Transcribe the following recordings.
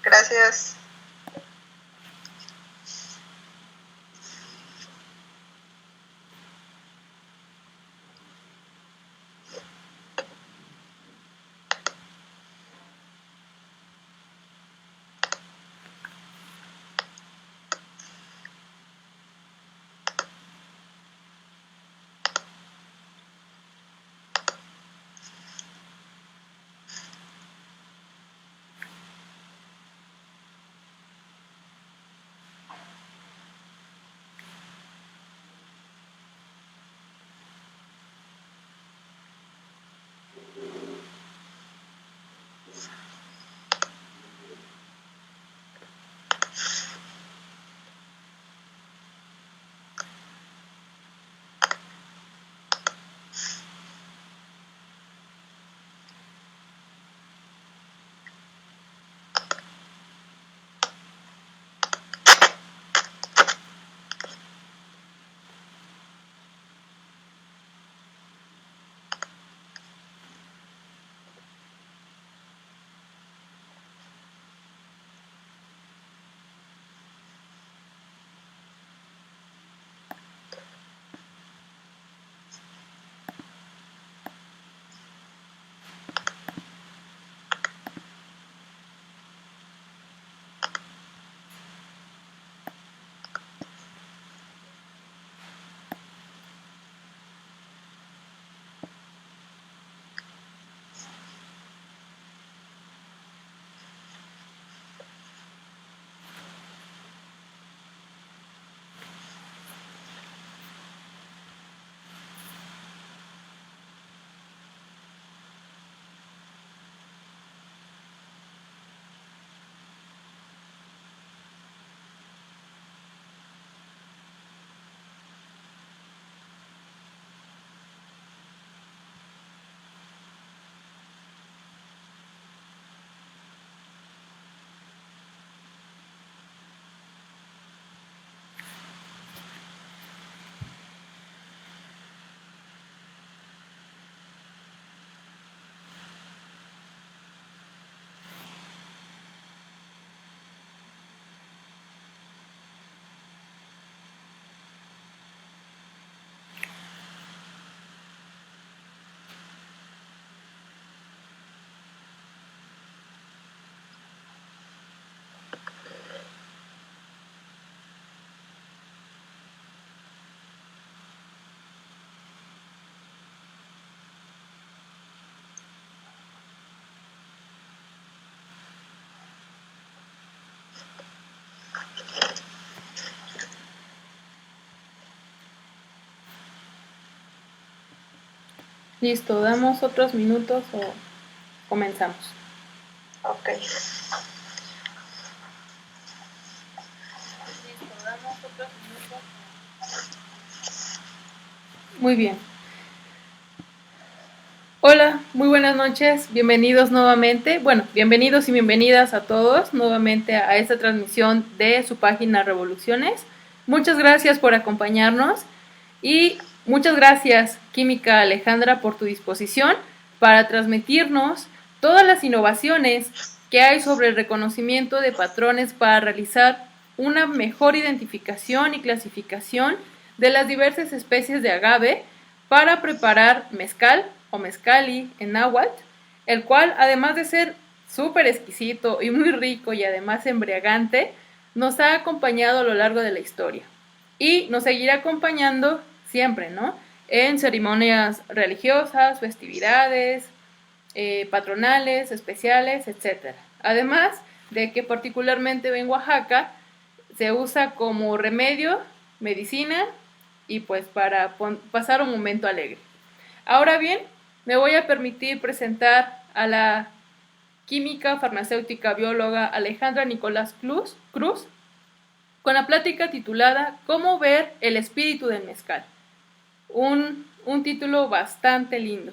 Gracias. Listo, damos otros minutos o comenzamos. Ok. Muy bien. Hola, muy buenas noches, bienvenidos nuevamente, bienvenidos y bienvenidas a todos nuevamente a esta transmisión de su página Revoluciones. Muchas gracias por acompañarnos y muchas gracias, Química Alejandra, por tu disposición para transmitirnos todas las innovaciones que hay sobre el reconocimiento de patrones para realizar una mejor identificación y clasificación de las diversas especies de agave para preparar mezcal o mezcali en náhuatl, el cual, además de ser súper exquisito y muy rico y además embriagante, nos ha acompañado a lo largo de la historia y nos seguirá acompañando siempre, ¿no? En ceremonias religiosas, festividades, patronales, especiales, etc. Además de que particularmente en Oaxaca se usa como remedio, medicina y pues para pasar un momento alegre. Ahora bien, me voy a permitir presentar a la química, farmacéutica, bióloga Alejandra Nicolás Cruz con la plática titulada ¿Cómo ver el espíritu del mezcal? Un título bastante lindo.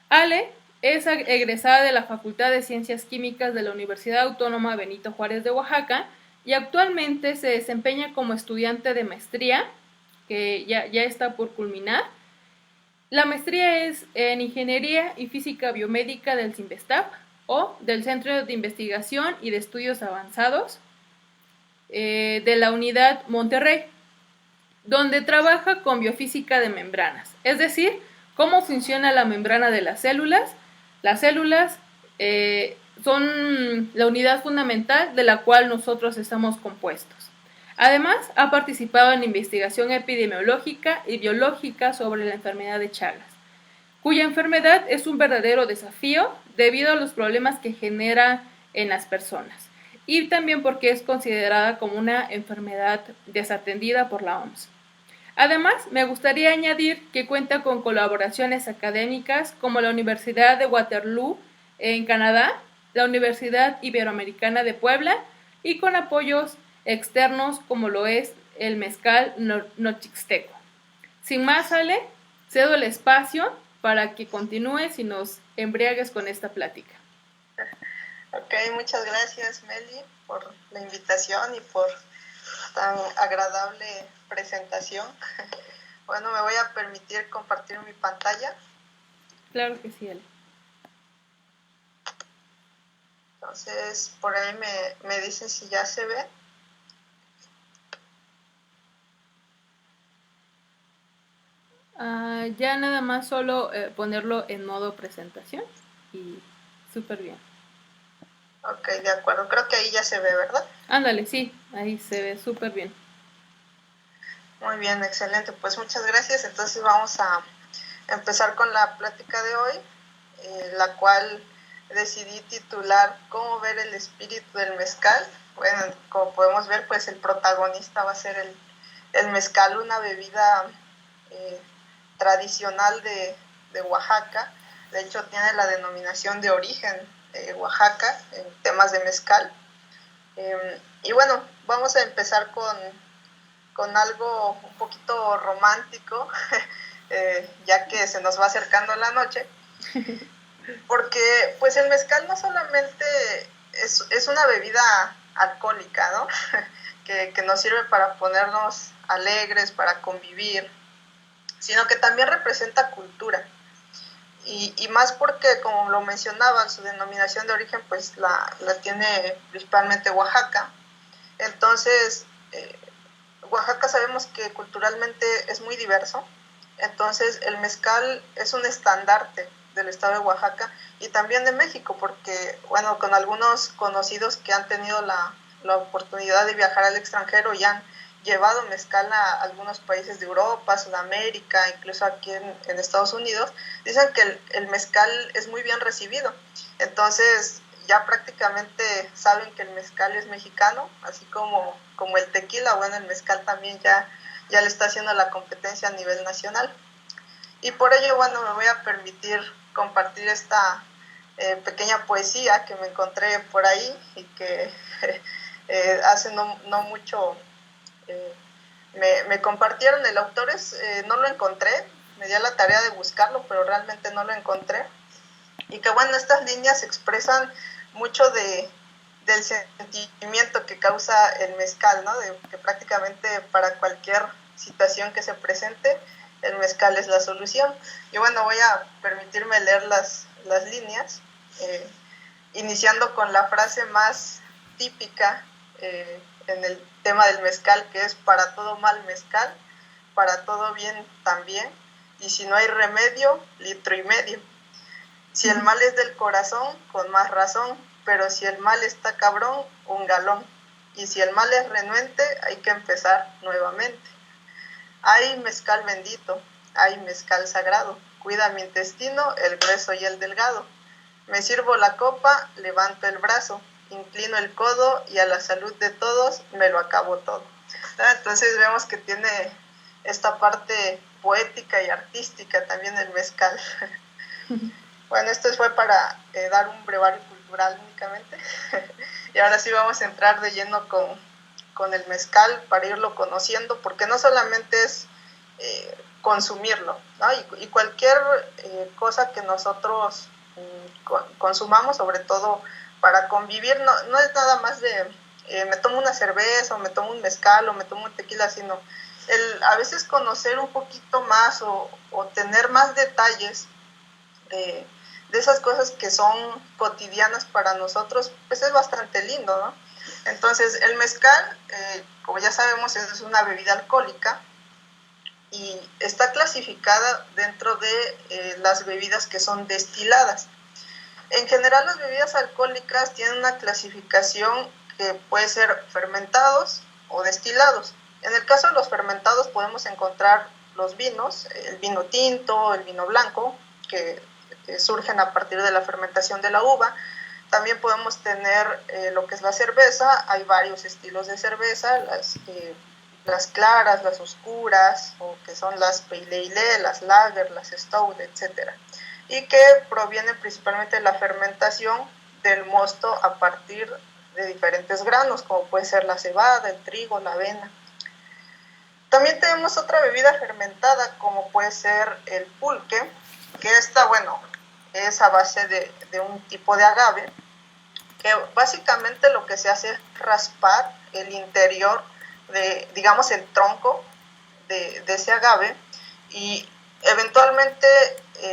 Ale es egresada de la Facultad de Ciencias Químicas de la Universidad Autónoma Benito Juárez de Oaxaca y actualmente se desempeña como estudiante de maestría, que ya está por culminar. La maestría es en Ingeniería y Física Biomédica del CINVESTAP, o del Centro de Investigación y de Estudios Avanzados de la Unidad Monterrey, donde trabaja con biofísica de membranas, es decir, cómo funciona la membrana de las células. Las células son la unidad fundamental de la cual nosotros estamos compuestos. Además, ha participado en investigación epidemiológica y biológica sobre la enfermedad de Chagas, cuya enfermedad es un verdadero desafío debido a los problemas que genera en las personas y también porque es considerada como una enfermedad desatendida por la OMS. Además, me gustaría añadir que cuenta con colaboraciones académicas como la Universidad de Waterloo en Canadá, la Universidad Iberoamericana de Puebla y con apoyos externos como lo es el Mezcal Nochixteco. Sin más, Ale, cedo el espacio para que continúes y nos embriagues con esta plática. Ok, muchas gracias, Meli, por la invitación y por tan agradable presentación. Bueno, me voy a permitir compartir mi pantalla. Claro que sí, Ale. Entonces, por ahí me dicen si ya se ve. Ya nada más solo ponerlo en modo presentación y súper bien. Ok, de acuerdo. Creo que ahí ya se ve, ¿verdad? Ándale, sí, ahí se ve súper bien. Muy bien, excelente. Pues muchas gracias. Entonces vamos a empezar con la plática de hoy, la cual decidí titular ¿Cómo ver el espíritu del mezcal? Bueno, como podemos ver, pues el protagonista va a ser el mezcal, una bebida tradicional de Oaxaca. De hecho, tiene la denominación de origen Oaxaca en temas de mezcal. Y bueno, vamos a empezar con algo un poquito romántico, ya que se nos va acercando la noche, porque pues el mezcal no solamente es una bebida alcohólica, ¿no? que nos sirve para ponernos alegres, para convivir, sino que también representa cultura. Y más porque, como lo mencionaba, su denominación de origen pues la tiene principalmente Oaxaca. Entonces, Oaxaca sabemos que culturalmente es muy diverso, entonces el mezcal es un estandarte del estado de Oaxaca y también de México, porque, bueno, con algunos conocidos que han tenido la oportunidad de viajar al extranjero y han llevado mezcal a algunos países de Europa, Sudamérica, incluso aquí en Estados Unidos, dicen que el mezcal es muy bien recibido. Entonces, ya prácticamente saben que el mezcal es mexicano, así como el tequila. Bueno, el mezcal también ya le está haciendo la competencia a nivel nacional. Y por ello, bueno, me voy a permitir compartir esta pequeña poesía que me encontré por ahí y que hace no mucho me compartieron. El autor no lo encontré, me di a la tarea de buscarlo, pero realmente no lo encontré. Y que bueno, estas líneas expresan mucho del sentimiento que causa el mezcal, ¿no? Que prácticamente para cualquier situación que se presente, el mezcal es la solución. Y bueno, voy a permitirme leer las líneas, iniciando con la frase más típica en el tema del mezcal, que es: para todo mal mezcal, para todo bien también, y si no hay remedio, litro y medio. Si el mal es del corazón, con más razón, pero si el mal está cabrón, un galón. Y si el mal es renuente, hay que empezar nuevamente. Ay, mezcal bendito, ay, mezcal sagrado, cuida mi intestino, el grueso y el delgado. Me sirvo la copa, levanto el brazo, inclino el codo y a la salud de todos me lo acabo todo. Entonces vemos que tiene esta parte poética y artística también el mezcal. Bueno, esto fue para dar un brevario cultural únicamente. Y ahora sí vamos a entrar de lleno con el mezcal para irlo conociendo, porque no solamente es consumirlo, ¿no? Y cualquier cosa que nosotros consumamos, sobre todo para convivir, no es nada más de me tomo una cerveza o me tomo un mezcal o me tomo un tequila, sino a veces conocer un poquito más o tener más detalles de esas cosas que son cotidianas para nosotros, pues es bastante lindo, ¿no? Entonces, el mezcal, como ya sabemos, es una bebida alcohólica y está clasificada dentro de las bebidas que son destiladas. En general, las bebidas alcohólicas tienen una clasificación que puede ser fermentados o destilados. En el caso de los fermentados podemos encontrar los vinos, el vino tinto, el vino blanco, que surgen a partir de la fermentación de la uva. También podemos tener lo que es la cerveza. Hay varios estilos de cerveza, las claras, las oscuras, o que son las pale ale, las lager, las stout, etc. Y que provienen principalmente de la fermentación del mosto a partir de diferentes granos, como puede ser la cebada, el trigo, la avena. También tenemos otra bebida fermentada, como puede ser el pulque, que esta, bueno, es a base de un tipo de agave, que básicamente lo que se hace es raspar el interior digamos, el tronco de ese agave, y eventualmente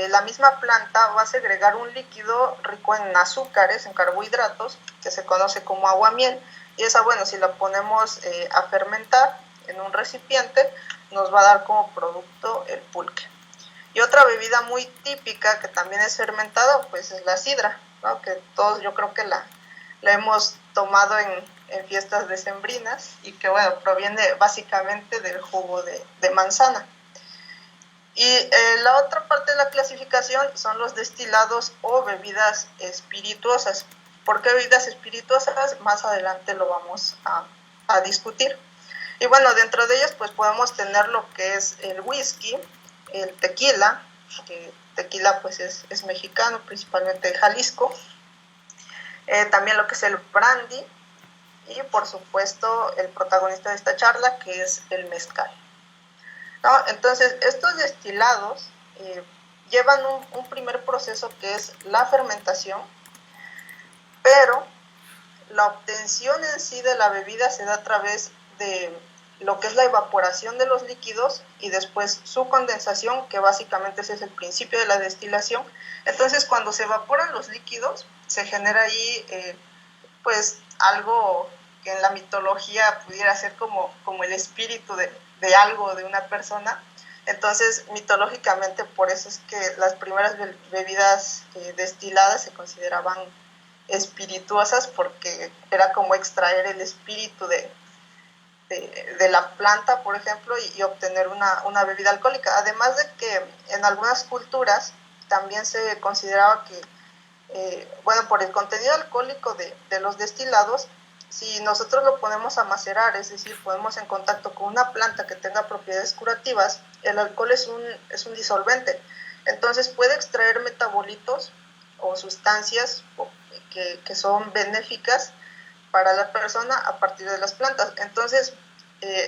la misma planta va a segregar un líquido rico en azúcares, en carbohidratos, que se conoce como aguamiel, y esa, bueno, si la ponemos a fermentar en un recipiente, nos va a dar como producto el pulque. Y otra bebida muy típica que también es fermentada, pues es la sidra, ¿no? Que todos yo creo que la hemos tomado en fiestas decembrinas, y que, bueno, proviene básicamente del jugo de manzana. Y la otra parte de la clasificación son los destilados o bebidas espirituosas. ¿Por qué bebidas espirituosas? Más adelante lo vamos a discutir. Y bueno, dentro de ellas pues podemos tener lo que es el whisky, el tequila, que tequila pues es mexicano, principalmente de Jalisco. También lo que es el brandy, y por supuesto el protagonista de esta charla, que es el mezcal, ¿no? Entonces, estos destilados llevan un primer proceso que es la fermentación, pero la obtención en sí de la bebida se da a través de lo que es la evaporación de los líquidos y después su condensación, que básicamente ese es el principio de la destilación. Entonces, cuando se evaporan los líquidos, se genera ahí pues algo que en la mitología pudiera ser como el espíritu de algo, de una persona. Entonces, mitológicamente, por eso es que las primeras bebidas destiladas se consideraban espirituosas, porque era como extraer el espíritu de la planta, por ejemplo, y obtener una bebida alcohólica. Además de que en algunas culturas también se consideraba que, bueno, por el contenido alcohólico de los destilados, si nosotros lo ponemos a macerar, es decir, ponemos en contacto con una planta que tenga propiedades curativas, el alcohol es un disolvente. Entonces puede extraer metabolitos o sustancias que son benéficas para la persona a partir de las plantas. Entonces,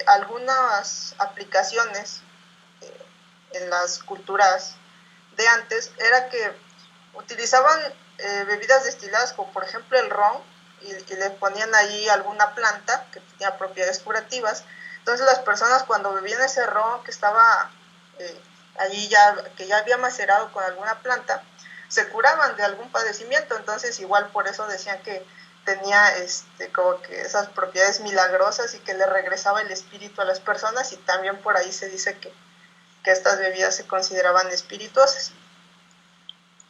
algunas aplicaciones en las culturas de antes era que utilizaban bebidas destiladas, como por ejemplo el ron, y le ponían ahí alguna planta que tenía propiedades curativas. Entonces las personas, cuando bebían ese ron que estaba allí que ya había macerado con alguna planta, se curaban de algún padecimiento. Entonces igual por eso decían que tenía como que esas propiedades milagrosas y que le regresaba el espíritu a las personas, y también por ahí se dice que estas bebidas se consideraban espirituosas.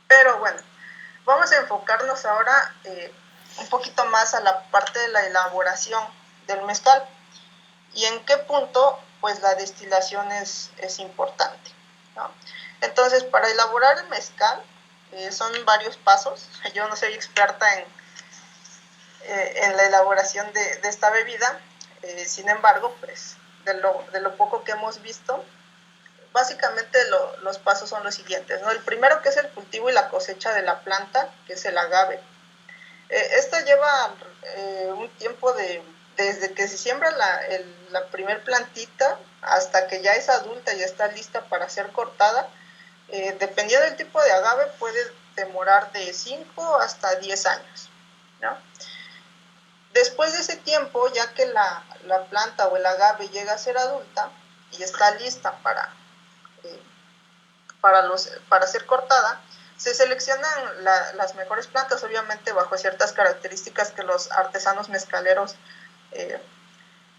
Pero bueno, vamos a enfocarnos ahora un poquito más a la parte de la elaboración del mezcal, y en qué punto pues la destilación es importante, ¿no? Entonces, para elaborar el mezcal son varios pasos. Yo no soy experta en la elaboración de esta bebida, sin embargo, pues de lo poco que hemos visto, básicamente los pasos son los siguientes, ¿no? El primero, que es el cultivo y la cosecha de la planta, que es el agave. Esta lleva un tiempo desde que se siembra la primer plantita hasta que ya es adulta y está lista para ser cortada. Dependiendo del tipo de agave, puede demorar de 5 hasta 10 años, ¿no? Después de ese tiempo, ya que la planta o el agave llega a ser adulta y está lista para ser cortada, Se seleccionan las mejores plantas, obviamente bajo ciertas características que los artesanos mezcaleros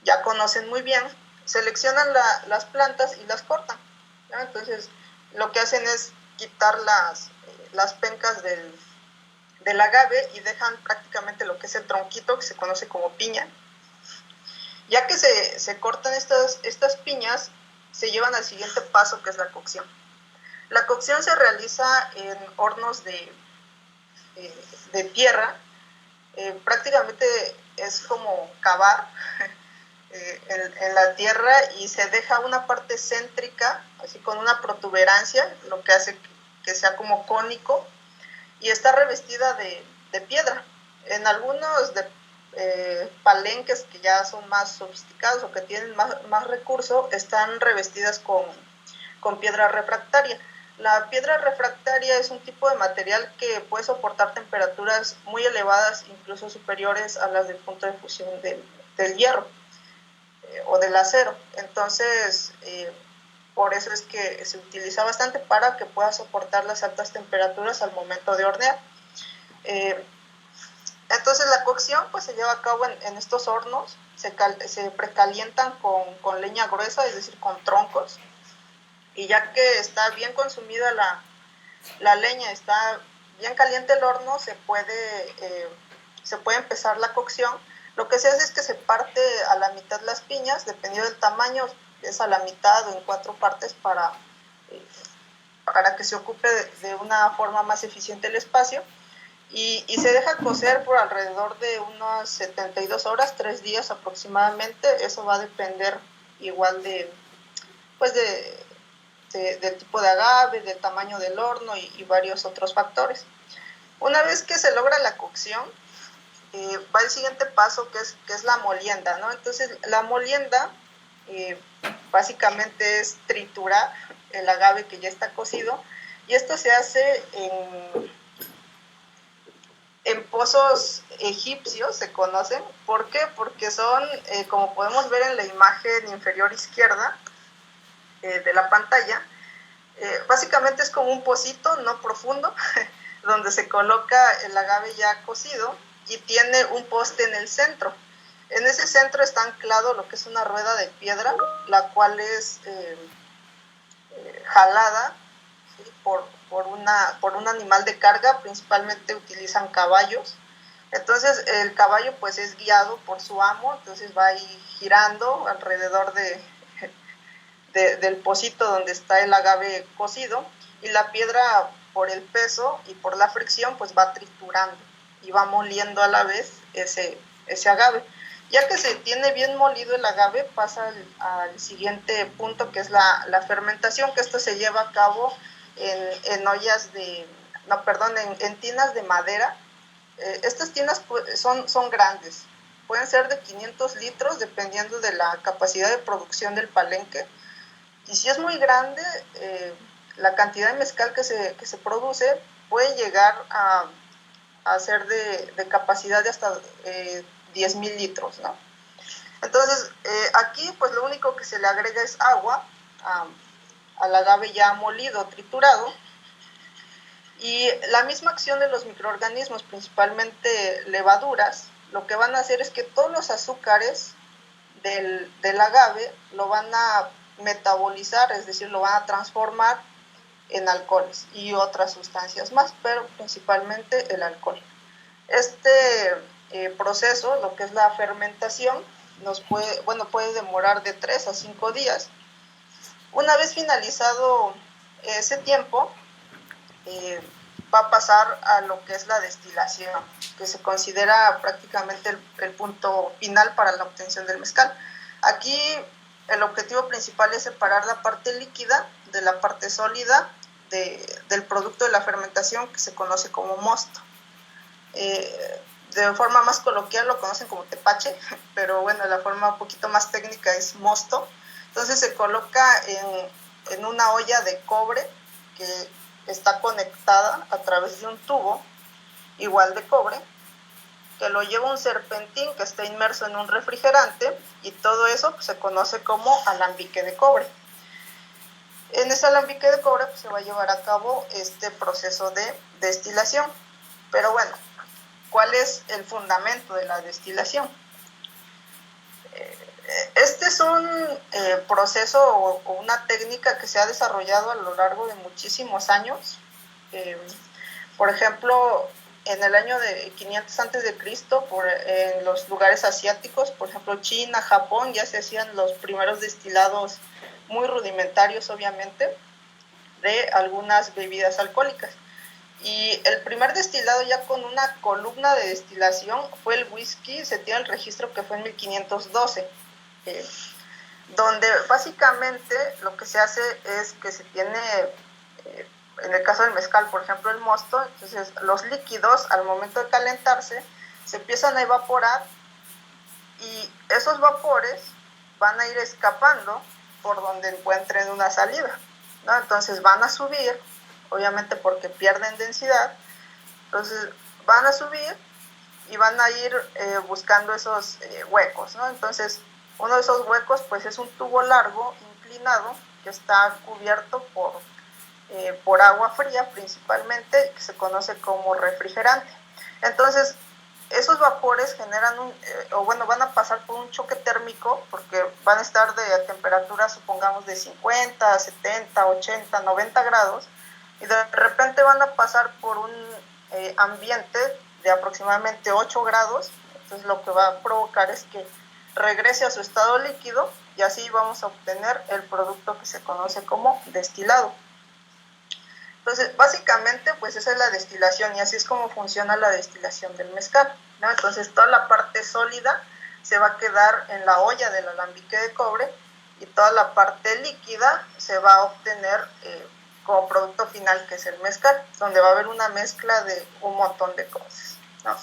ya conocen muy bien. Seleccionan las plantas y las cortan, ¿no? Entonces lo que hacen es quitar las pencas del agave y dejan prácticamente lo que es el tronquito, que se conoce como piña. Ya que se cortan estas piñas, se llevan al siguiente paso, que es la cocción. La cocción se realiza en hornos de tierra. Prácticamente es como cavar en la tierra, y se deja una parte céntrica, así con una protuberancia, lo que hace que sea como cónico, y está revestida de piedra. En algunos palenques que ya son más sofisticados o que tienen más recurso, están revestidas con piedra refractaria. La piedra refractaria es un tipo de material que puede soportar temperaturas muy elevadas, incluso superiores a las del punto de fusión del hierro o del acero. Entonces, por eso es que se utiliza bastante, para que pueda soportar las altas temperaturas al momento de hornear. Entonces la cocción pues se lleva a cabo en estos hornos, se precalientan con leña gruesa, es decir, con troncos, y ya que está bien consumida la leña, está bien caliente el horno, se puede empezar la cocción. Lo que se hace es que se parte a la mitad las piñas, dependiendo del tamaño, es a la mitad o en 4 partes para que se ocupe de una forma más eficiente el espacio, y se deja cocer por alrededor de unas 72 horas, 3 días aproximadamente. Eso va a depender igual del tipo de agave, del tamaño del horno y varios otros factores. Una vez que se logra la cocción, va el siguiente paso, que es la molienda, ¿no? Entonces la molienda básicamente es triturar el agave que ya está cocido, y esto se hace en pozos egipcios, se conocen. ¿Por qué? Porque son, como podemos ver en la imagen inferior izquierda de la pantalla, básicamente es como un pocito no profundo donde se coloca el agave ya cocido, y tiene un poste en el centro. En ese centro está anclado lo que es una rueda de piedra, la cual es jalada, ¿sí?, por un animal de carga. Principalmente utilizan caballos. Entonces el caballo pues es guiado por su amo, entonces va ahí girando alrededor del pocito donde está el agave cocido, y la piedra, por el peso y por la fricción, pues va triturando y va moliendo a la vez ese agave. Ya que se tiene bien molido el agave, pasa al siguiente punto, que es la fermentación, que esto se lleva a cabo en ollas en tinas de madera. Estas tinas son grandes, pueden ser de 500 litros dependiendo de la capacidad de producción del palenque, y si es muy grande, la cantidad de mezcal que se produce puede llegar a ser de capacidad de hasta 10,000 litros, ¿no? Entonces, aquí pues lo único que se le agrega es agua al agave ya molido, triturado, y la misma acción de los microorganismos, principalmente levaduras, lo que van a hacer es que todos los azúcares del agave lo van a metabolizar, es decir, lo van a transformar en alcoholes y otras sustancias más, pero principalmente el alcohol. Este proceso, lo que es la fermentación, puede demorar de 3 a 5 días. Una vez finalizado ese tiempo, va a pasar a lo que es la destilación, que se considera prácticamente el punto final para la obtención del mezcal. Aquí el objetivo principal es separar la parte líquida de la parte sólida del producto de la fermentación, que se conoce como mosto. De forma más coloquial lo conocen como tepache, pero bueno, la forma un poquito más técnica es mosto. Entonces se coloca en una olla de cobre que está conectada a través de un tubo igual de cobre, que lo lleva un serpentín que está inmerso en un refrigerante, y todo eso pues se conoce como alambique de cobre. En ese alambique de cobre pues, se va a llevar a cabo este proceso de destilación. Pero bueno, ¿cuál es el fundamento de la destilación? Este es un proceso o una técnica que se ha desarrollado a lo largo de muchísimos años. Por ejemplo, en el año de 500 antes de Cristo, en los lugares asiáticos, por ejemplo China, Japón, ya se hacían los primeros destilados muy rudimentarios, obviamente, de algunas bebidas alcohólicas. Y el primer destilado ya con una columna de destilación fue el whisky. Se tiene el registro que fue en 1512, donde básicamente lo que se hace es que se tiene, en el caso del mezcal, por ejemplo, el mosto. Entonces los líquidos al momento de calentarse se empiezan a evaporar y esos vapores van a ir escapando por donde encuentren una salida, ¿no? Entonces van a subir, obviamente porque pierden densidad, entonces van a subir y van a ir buscando esos huecos, ¿no? Entonces uno de esos huecos pues es un tubo largo, inclinado, que está cubierto por agua fría principalmente, que se conoce como refrigerante. Entonces esos vapores generan van a pasar por un choque térmico, porque van a estar a temperaturas, supongamos, de 50, 70, 80, 90 grados, y de repente van a pasar por un ambiente de aproximadamente 8 grados. Entonces lo que va a provocar es que regrese a su estado líquido y así vamos a obtener el producto que se conoce como destilado. Entonces, básicamente, pues esa es la destilación y así es como funciona la destilación del mezcal, ¿no? Entonces, toda la parte sólida se va a quedar en la olla del alambique de cobre y toda la parte líquida se va a obtener como producto final, que es el mezcal, donde va a haber una mezcla de un montón de cosas, ¿no?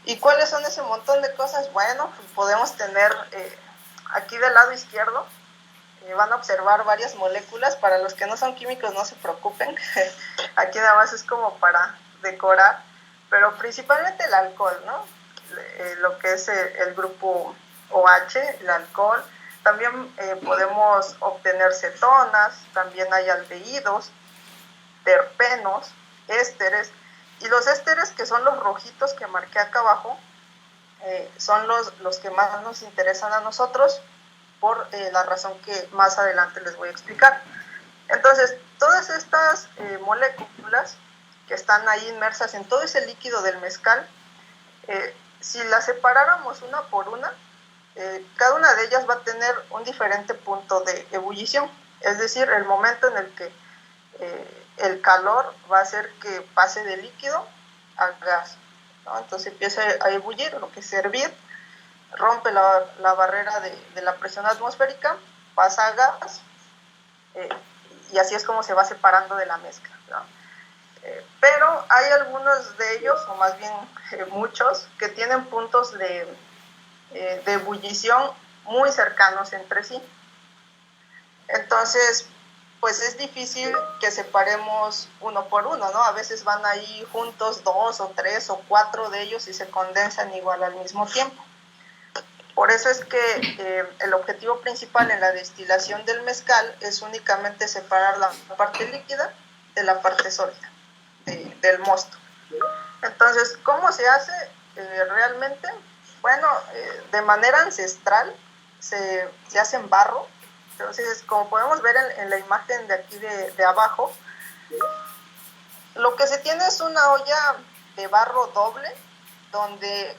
¿Y cuáles son ese montón de cosas? Bueno, pues podemos tener aquí del lado izquierdo, van a observar varias moléculas. Para los que no son químicos, no se preocupen. Aquí nada más es como para decorar, pero principalmente el alcohol, ¿no? Lo que es el grupo OH, el alcohol. También podemos obtener cetonas, también hay aldehídos, terpenos, ésteres. Y los ésteres, que son los rojitos que marqué acá abajo, son los que más nos interesan a nosotros, por la razón que más adelante les voy a explicar. Entonces, todas estas moléculas que están ahí inmersas en todo ese líquido del mezcal, si las separáramos una por una, cada una de ellas va a tener un diferente punto de ebullición, es decir, el momento en el que el calor va a hacer que pase de líquido a gas, ¿no? Entonces empieza a ebullir, lo que es hervir, rompe la barrera de la presión atmosférica, pasa a gas, y así es como se va separando de la mezcla, ¿no? Pero hay algunos de ellos, o más bien muchos, que tienen puntos de ebullición muy cercanos entre sí. Entonces, pues es difícil que separemos uno por uno, ¿no? A veces van ahí juntos 2 o 3 o 4 de ellos y se condensan igual al mismo tiempo. Por eso es que el objetivo principal en la destilación del mezcal es únicamente separar la parte líquida de la parte sólida del mosto. Entonces, ¿cómo se hace realmente? Bueno, de manera ancestral se hace en barro. Entonces, como podemos ver en la imagen de aquí de abajo, lo que se tiene es una olla de barro doble, donde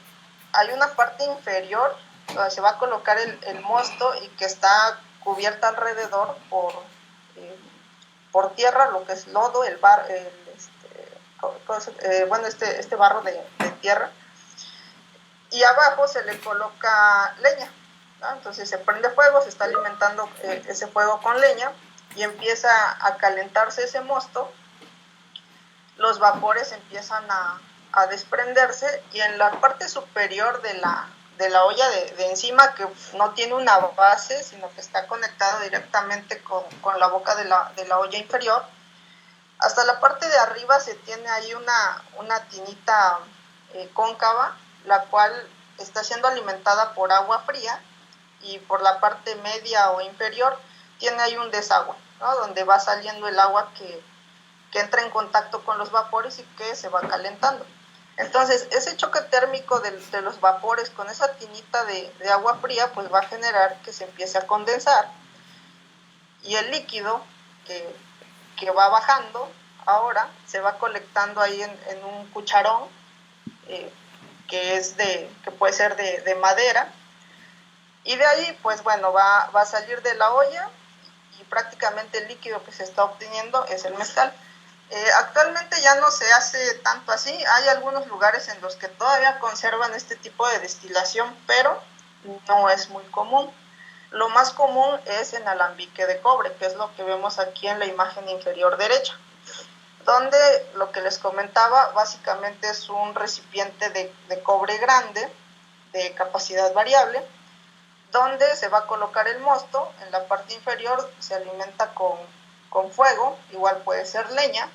hay una parte inferior donde se va a colocar el mosto y que está cubierta alrededor por tierra, lo que es lodo, este barro de tierra, y abajo se le coloca leña, ¿no? Entonces se prende fuego, se está alimentando ese fuego con leña y empieza a calentarse ese mosto, los vapores empiezan a desprenderse y en la parte superior de la olla de encima, que no tiene una base, sino que está conectada directamente con la boca de la olla inferior, hasta la parte de arriba se tiene ahí una tinita cóncava, la cual está siendo alimentada por agua fría, y por la parte media o inferior tiene ahí un desagüe, ¿no? Donde va saliendo el agua que entra en contacto con los vapores y que se va calentando. Entonces, ese choque térmico de los vapores con esa tinita de agua fría, pues va a generar que se empiece a condensar, y el líquido que va bajando ahora se va colectando ahí en un cucharón, que puede ser de madera, y de ahí pues bueno va a salir de la olla, y prácticamente el líquido que se está obteniendo es el mezcal. Actualmente ya no se hace tanto así, hay algunos lugares en los que todavía conservan este tipo de destilación, pero no es muy común. Lo más común es en alambique de cobre, que es lo que vemos aquí en la imagen inferior derecha, donde lo que les comentaba básicamente es un recipiente de cobre grande, de capacidad variable, donde se va a colocar el mosto. En la parte inferior se alimenta con fuego, igual puede ser leña,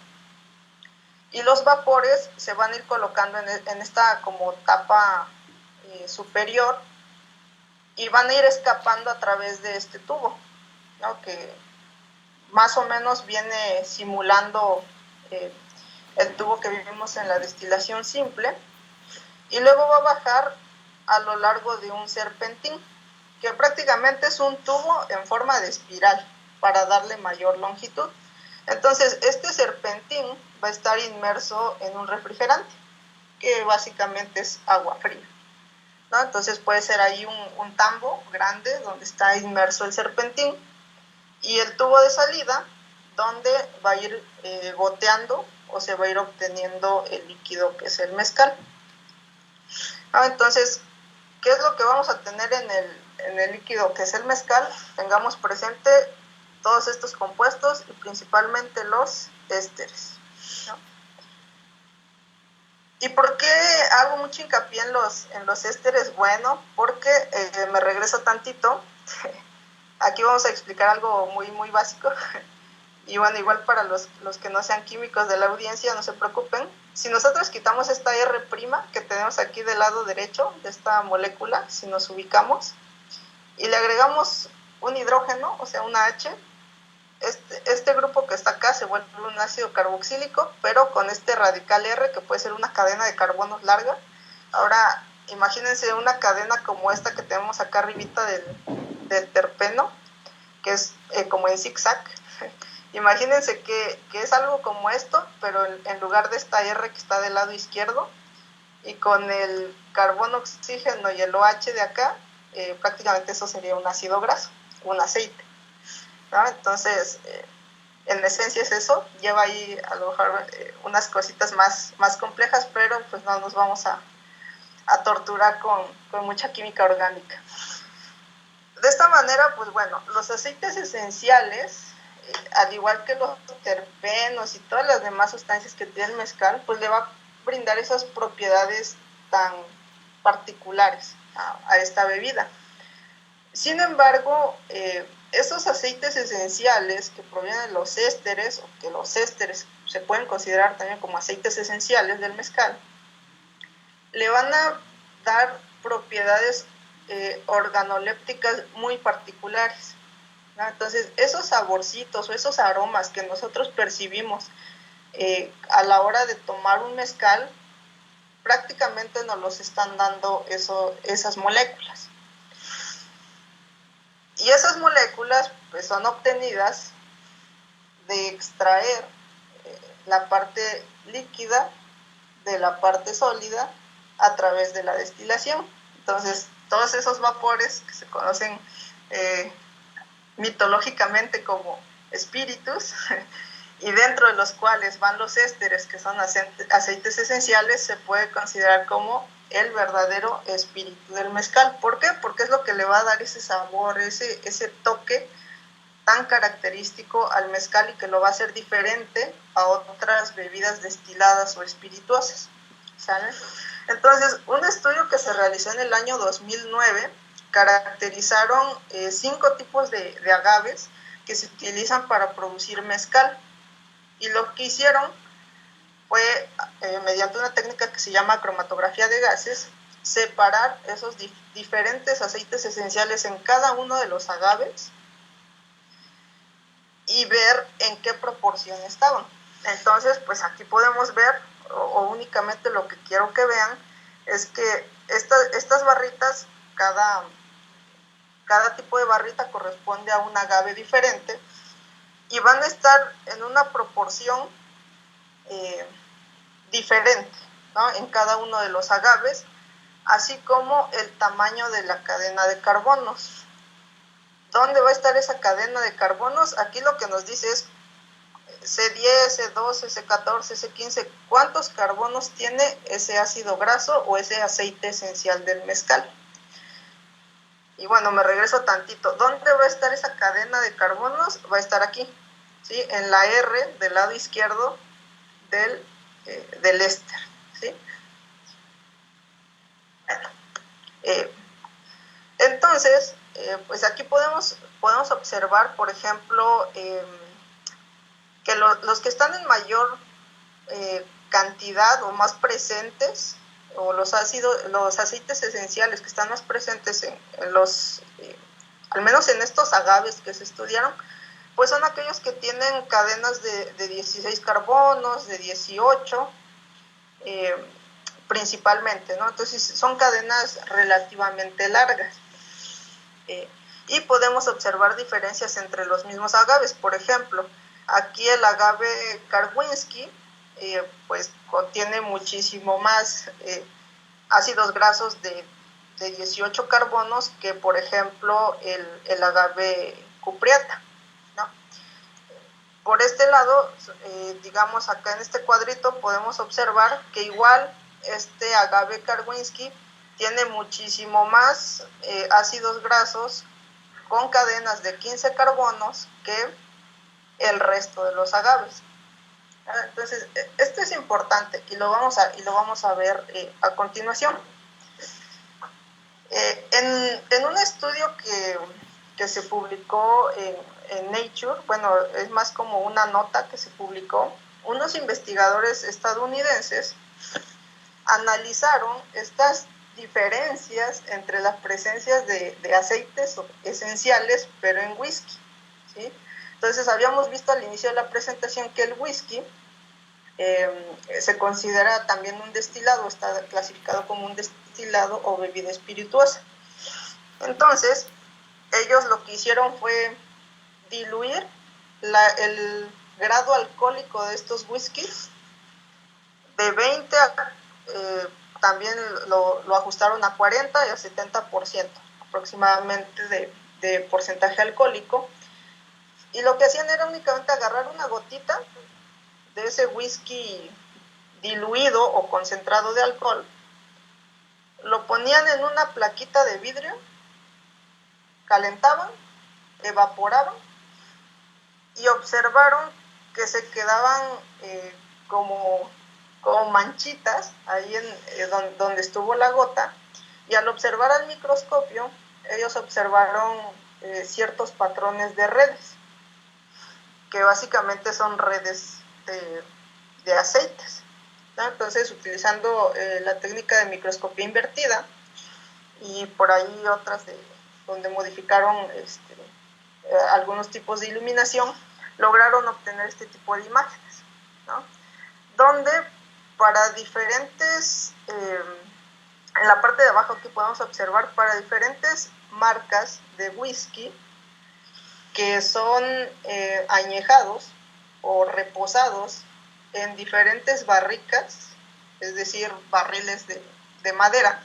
y los vapores se van a ir colocando en esta como tapa superior, y van a ir escapando a través de este tubo, ¿no? Que más o menos viene simulando el tubo que vivimos en la destilación simple, y luego va a bajar a lo largo de un serpentín, que prácticamente es un tubo en forma de espiral para darle mayor longitud. Entonces, este serpentín va a estar inmerso en un refrigerante, que básicamente es agua fría, ¿no? Entonces puede ser ahí un tambo grande donde está inmerso el serpentín, y el tubo de salida donde va a ir goteando o se va a ir obteniendo el líquido que es el mezcal. Entonces, ¿qué es lo que vamos a tener en el líquido que es el mezcal? Tengamos presente todos estos compuestos y principalmente los ésteres, ¿no? ¿Y por qué hago mucho hincapié en los ésteres? Bueno, porque me regreso tantito. Aquí vamos a explicar algo muy, muy básico. Y bueno, igual para los que no sean químicos de la audiencia, no se preocupen. Si nosotros quitamos esta R' que tenemos aquí del lado derecho de esta molécula, si nos ubicamos, y le agregamos un hidrógeno, o sea, una H, este grupo que está acá se vuelve un ácido carboxílico, pero con este radical R, que puede ser una cadena de carbonos larga. Ahora, imagínense una cadena como esta que tenemos acá arribita del terpeno, que es como en zigzag. Imagínense que es algo como esto, pero en lugar de esta R que está del lado izquierdo, y con el carbono, oxígeno y el OH de acá, prácticamente eso sería un ácido graso, un aceite, ¿no? Entonces, en esencia es eso. Lleva ahí a lo mejor unas cositas más complejas, pero pues no nos vamos a torturar con mucha química orgánica. De esta manera, pues bueno, los aceites esenciales, al igual que los terpenos y todas las demás sustancias que tiene el mezcal, pues le va a brindar esas propiedades tan particulares a esta bebida. Sin embargo, esos aceites esenciales que provienen de los ésteres, o que los ésteres se pueden considerar también como aceites esenciales del mezcal, le van a dar propiedades organolépticas muy particulares, ¿no? Entonces, esos saborcitos o esos aromas que nosotros percibimos a la hora de tomar un mezcal, prácticamente nos los están dando esas moléculas. Y esas moléculas pues son obtenidas de extraer la parte líquida de la parte sólida a través de la destilación. Entonces, todos esos vapores que se conocen mitológicamente como espíritus, y dentro de los cuales van los ésteres, que son aceites esenciales, se puede considerar como el verdadero espíritu del mezcal. ¿Por qué? Porque es lo que le va a dar ese sabor, ese toque tan característico al mezcal, y que lo va a hacer diferente a otras bebidas destiladas o espirituosas, ¿sale? Entonces, un estudio que se realizó en el año 2009 caracterizaron 5 tipos de agaves que se utilizan para producir mezcal, y lo que hicieron fue, mediante una técnica que se llama cromatografía de gases, separar esos diferentes aceites esenciales en cada uno de los agaves, y ver en qué proporción estaban. Entonces, pues aquí podemos ver, o únicamente lo que quiero que vean, es que estas barritas, cada tipo de barrita corresponde a un agave diferente y van a estar en una proporción diferente, ¿no?, en cada uno de los agaves, así como el tamaño de la cadena de carbonos. ¿Dónde va a estar esa cadena de carbonos? Aquí lo que nos dice es C10, C12, C14, C15, ¿cuántos carbonos tiene ese ácido graso o ese aceite esencial del mezcal? Y bueno, me regreso tantito. ¿Dónde va a estar esa cadena de carbonos? Va a estar aquí, ¿sí?, en la R del lado izquierdo del éster, ¿sí? Bueno, entonces, pues aquí podemos observar, por ejemplo, que los que están en mayor cantidad o más presentes, o los aceites esenciales que están más presentes en los, al menos en estos agaves que se estudiaron, pues son aquellos que tienen cadenas de 16 carbonos, de 18, principalmente, ¿no? Entonces son cadenas relativamente largas. Y podemos observar diferencias entre los mismos agaves. Por ejemplo, aquí el agave Karwinski pues contiene muchísimo más ácidos grasos de 18 carbonos que, por ejemplo, el agave Cupriata, ¿no? Por este lado, digamos acá en este cuadrito podemos observar que igual este agave Karwinski tiene muchísimo más ácidos grasos con cadenas de 15 carbonos que el resto de los agaves. Entonces, esto es importante y lo vamos a ver a continuación. En un estudio que se publicó en Nature, bueno, es más como una nota que se publicó, unos investigadores estadounidenses analizaron estas diferencias entre las presencias de aceites esenciales, pero en whisky, ¿sí? Entonces, habíamos visto al inicio de la presentación que el whisky se considera también un destilado, está clasificado como un destilado o bebida espirituosa. Entonces, ellos lo que hicieron fue diluir el grado alcohólico de estos whiskies de 20 a también lo ajustaron a 40 y a 70% aproximadamente de porcentaje alcohólico, y lo que hacían era únicamente agarrar una gotita de ese whisky diluido o concentrado de alcohol, lo ponían en una plaquita de vidrio, calentaban, evaporaban y observaron que se quedaban como manchitas ahí donde estuvo la gota, y al observar al microscopio ellos observaron ciertos patrones de redes, que básicamente son redes de aceites, ¿no? Entonces, utilizando la técnica de microscopía invertida y por ahí otras donde modificaron algunos tipos de iluminación, lograron obtener este tipo de imágenes, ¿no? Donde para diferentes, en la parte de abajo aquí podemos observar para diferentes marcas de whisky que son añejados o reposados en diferentes barricas, es decir, barriles de madera,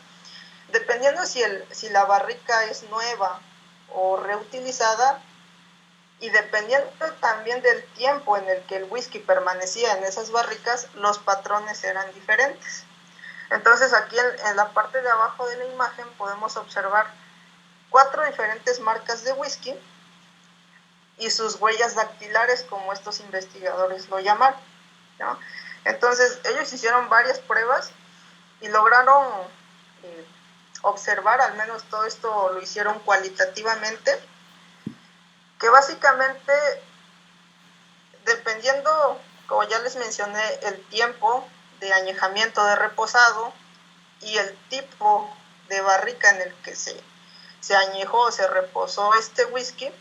dependiendo si la barrica es nueva o reutilizada, y dependiendo también del tiempo en el que el whisky permanecía en esas barricas, los patrones eran diferentes. Entonces, aquí en la parte de abajo de la imagen podemos observar 4 diferentes marcas de whisky y sus huellas dactilares, como estos investigadores lo llamaron, ¿no? Entonces, ellos hicieron varias pruebas y lograron observar, al menos todo esto lo hicieron cualitativamente, que básicamente, dependiendo, como ya les mencioné, el tiempo de añejamiento, de reposado, y el tipo de barrica en el que se añejó o se reposó este whisky,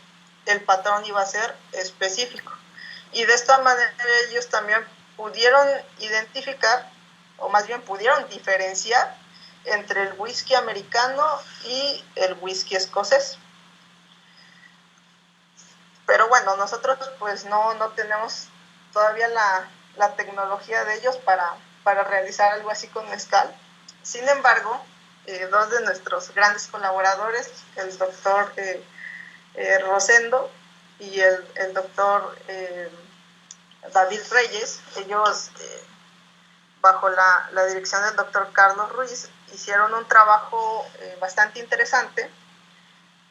el patrón iba a ser específico. Y de esta manera ellos también pudieron identificar, o más bien pudieron diferenciar entre el whisky americano y el whisky escocés. Pero bueno, nosotros pues no tenemos todavía la tecnología de ellos para realizar algo así con mezcal. Sin embargo, dos de nuestros grandes colaboradores, el doctor Rosendo y el doctor David Reyes, ellos bajo la dirección del doctor Carlos Ruiz hicieron un trabajo bastante interesante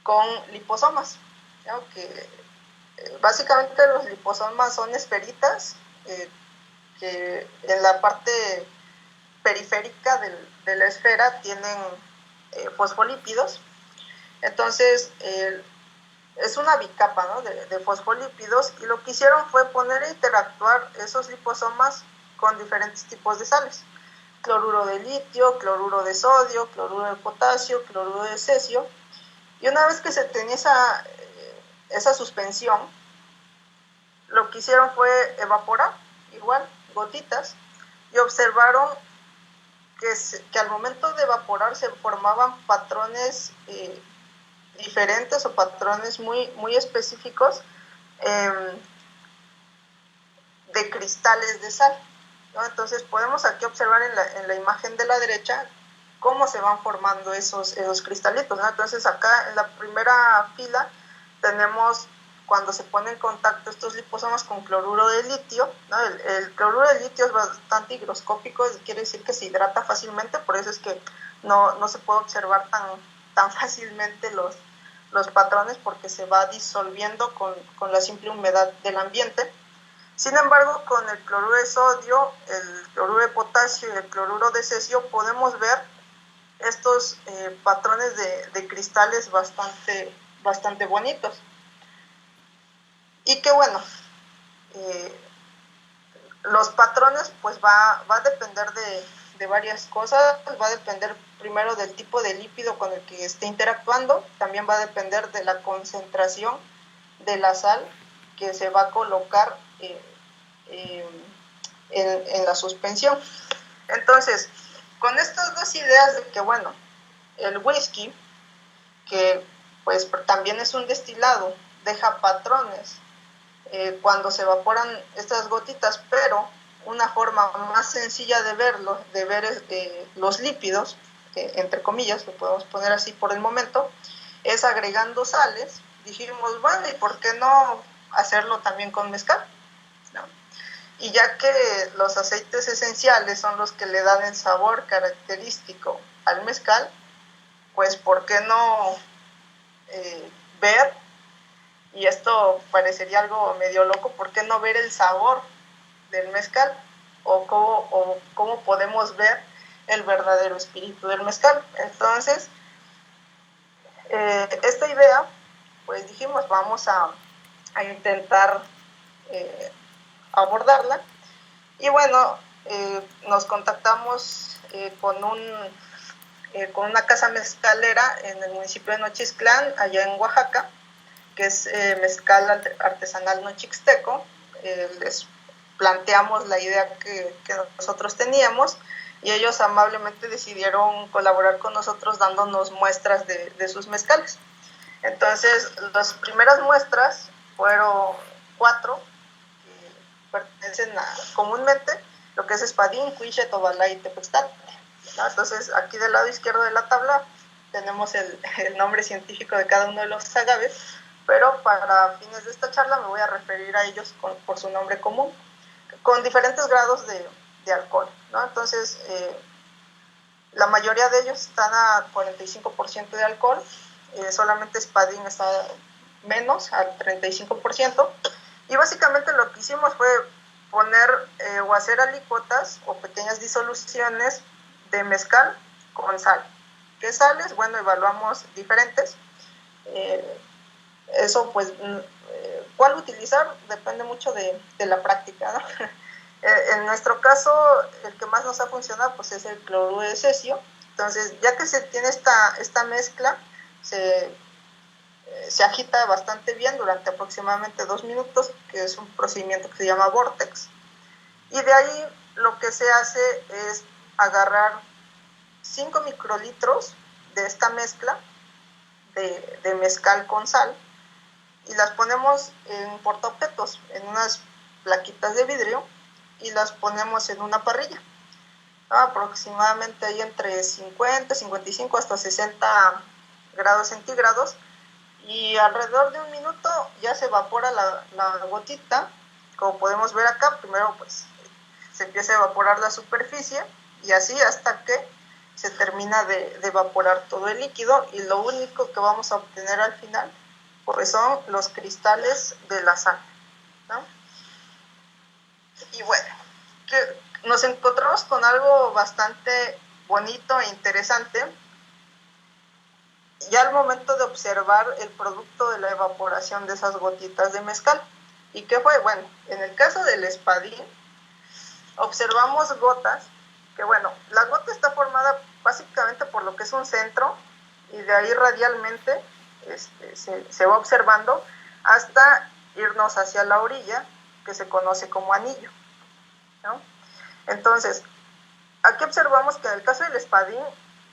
con liposomas, ¿no? Que básicamente los liposomas son esferitas que en la parte periférica de la esfera tienen fosfolípidos. Entonces es una bicapa, ¿no? de fosfolípidos, y lo que hicieron fue poner a interactuar esos liposomas con diferentes tipos de sales: cloruro de litio, cloruro de sodio, cloruro de potasio, cloruro de cesio. Y una vez que se tenía esa suspensión, lo que hicieron fue evaporar, igual, gotitas, y observaron que al momento de evaporar se formaban patrones diferentes o patrones muy específicos de cristales de sal, ¿no? Entonces podemos aquí observar en la imagen de la derecha cómo se van formando esos cristalitos, ¿no? Entonces acá en la primera fila tenemos cuando se pone en contacto estos liposomas con cloruro de litio, ¿no? El cloruro de litio es bastante higroscópico, quiere decir que se hidrata fácilmente, por eso es que no se puede observar tan fácilmente los patrones, porque se va disolviendo con la simple humedad del ambiente. Sin embargo, con el cloruro de sodio, el cloruro de potasio y el cloruro de cesio podemos ver estos patrones de cristales bastante bonitos. Y que bueno, los patrones pues va a depender de varias cosas. Va a depender primero del tipo de lípido con el que esté interactuando, también va a depender de la concentración de la sal que se va a colocar en la suspensión. Entonces, con estas dos ideas de que bueno, el whisky, que pues también es un destilado, deja patrones cuando se evaporan estas gotitas, pero una forma más sencilla de verlo, de ver los lípidos, entre comillas, lo podemos poner así por el momento, es agregando sales. Dijimos, bueno, ¿y por qué no hacerlo también con mezcal? ¿No? Y ya que los aceites esenciales son los que le dan el sabor característico al mezcal, pues ¿por qué no ver, y esto parecería algo medio loco, ¿por qué no ver el sabor del mezcal? O cómo podemos ver el verdadero espíritu del mezcal. Entonces, esta idea, pues dijimos, vamos a intentar abordarla. Y bueno, nos contactamos con una casa mezcalera en el municipio de Nochistlán, allá en Oaxaca, que es Mezcal Artesanal Nochixteco. Les planteamos la idea que nosotros teníamos, y ellos amablemente decidieron colaborar con nosotros dándonos muestras de sus mezcales. Entonces, las primeras muestras fueron 4, que pertenecen comúnmente lo que es Espadín, Cuiche, Tobalá y Tepextate, ¿no? Entonces, aquí del lado izquierdo de la tabla tenemos el nombre científico de cada uno de los agaves, pero para fines de esta charla me voy a referir a ellos por su nombre común, con diferentes grados de alcohol, ¿no? Entonces, la mayoría de ellos están a 45% de alcohol, solamente Espadín está menos, al 35%, y básicamente lo que hicimos fue poner o hacer alicuotas o pequeñas disoluciones de mezcal con sal. ¿Qué sales? Bueno, evaluamos diferentes. Eso pues, ¿cuál utilizar? Depende mucho de la práctica, ¿no? En nuestro caso, el que más nos ha funcionado pues es el cloruro de cesio. Entonces, ya que se tiene esta mezcla, se se agita bastante bien durante aproximadamente 2 minutos, que es un procedimiento que se llama Vortex. Y de ahí lo que se hace es agarrar 5 microlitros de esta mezcla de mezcal con sal y las ponemos en portaobjetos, en unas plaquitas de vidrio, y las ponemos en una parrilla, aproximadamente ahí entre 50, 55 hasta 60 grados centígrados, y alrededor de 1 minuto ya se evapora la gotita. Como podemos ver acá, primero pues se empieza a evaporar la superficie y así hasta que se termina de evaporar todo el líquido, y lo único que vamos a obtener al final pues son los cristales de la sal, ¿no? Y bueno, nos encontramos con algo bastante bonito e interesante ya al momento de observar el producto de la evaporación de esas gotitas de mezcal. ¿Y qué fue? Bueno, en el caso del espadín, observamos gotas que, bueno, la gota está formada básicamente por lo que es un centro, y de ahí radialmente se va observando hasta irnos hacia la orilla, que se conoce como anillo, ¿no? Entonces, aquí observamos que en el caso del espadín,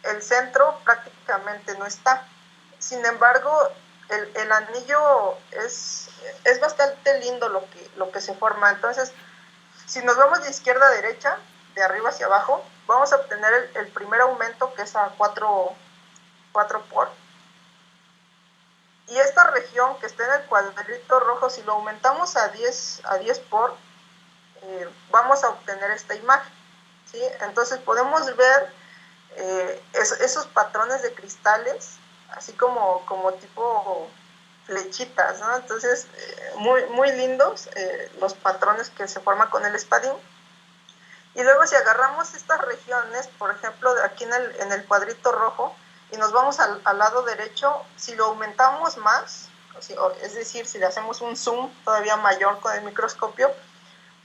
el centro prácticamente no está. Sin embargo, el anillo es bastante lindo lo que se forma. Entonces, si nos vamos de izquierda a derecha, de arriba hacia abajo, vamos a obtener el primer aumento, que es a 4 por. Y esta región que está en el cuadrito rojo, si lo aumentamos a 10 por, vamos a obtener esta imagen, ¿sí? Entonces podemos ver esos patrones de cristales, así como tipo flechitas, ¿no? Entonces, muy lindos los patrones que se forman con el espadín. Y luego si agarramos estas regiones, por ejemplo, aquí en el cuadrito rojo, y nos vamos al lado derecho, si lo aumentamos más, es decir, si le hacemos un zoom todavía mayor con el microscopio,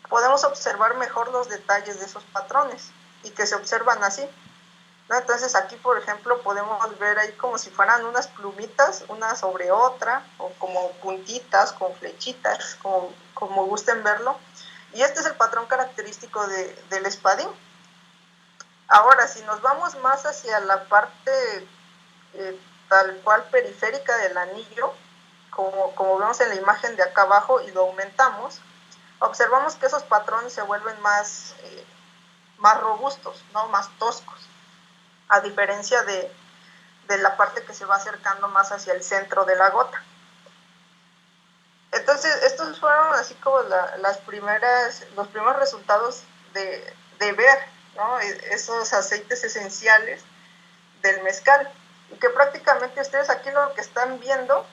podemos observar mejor los detalles de esos patrones, y que se observan así, ¿no? Entonces aquí, por ejemplo, podemos ver ahí como si fueran unas plumitas, una sobre otra, o como puntitas con flechitas, como gusten verlo. Y este es el patrón característico del espadín. Ahora, si nos vamos más hacia la parte tal cual periférica del anillo, como vemos en la imagen de acá abajo, y lo aumentamos, observamos que esos patrones se vuelven más robustos, ¿no? Más toscos, a diferencia de la parte que se va acercando más hacia el centro de la gota. Entonces, estos fueron así como los primeros resultados de ver, ¿no? Esos aceites esenciales del mezcal, y que prácticamente ustedes aquí lo que están viendo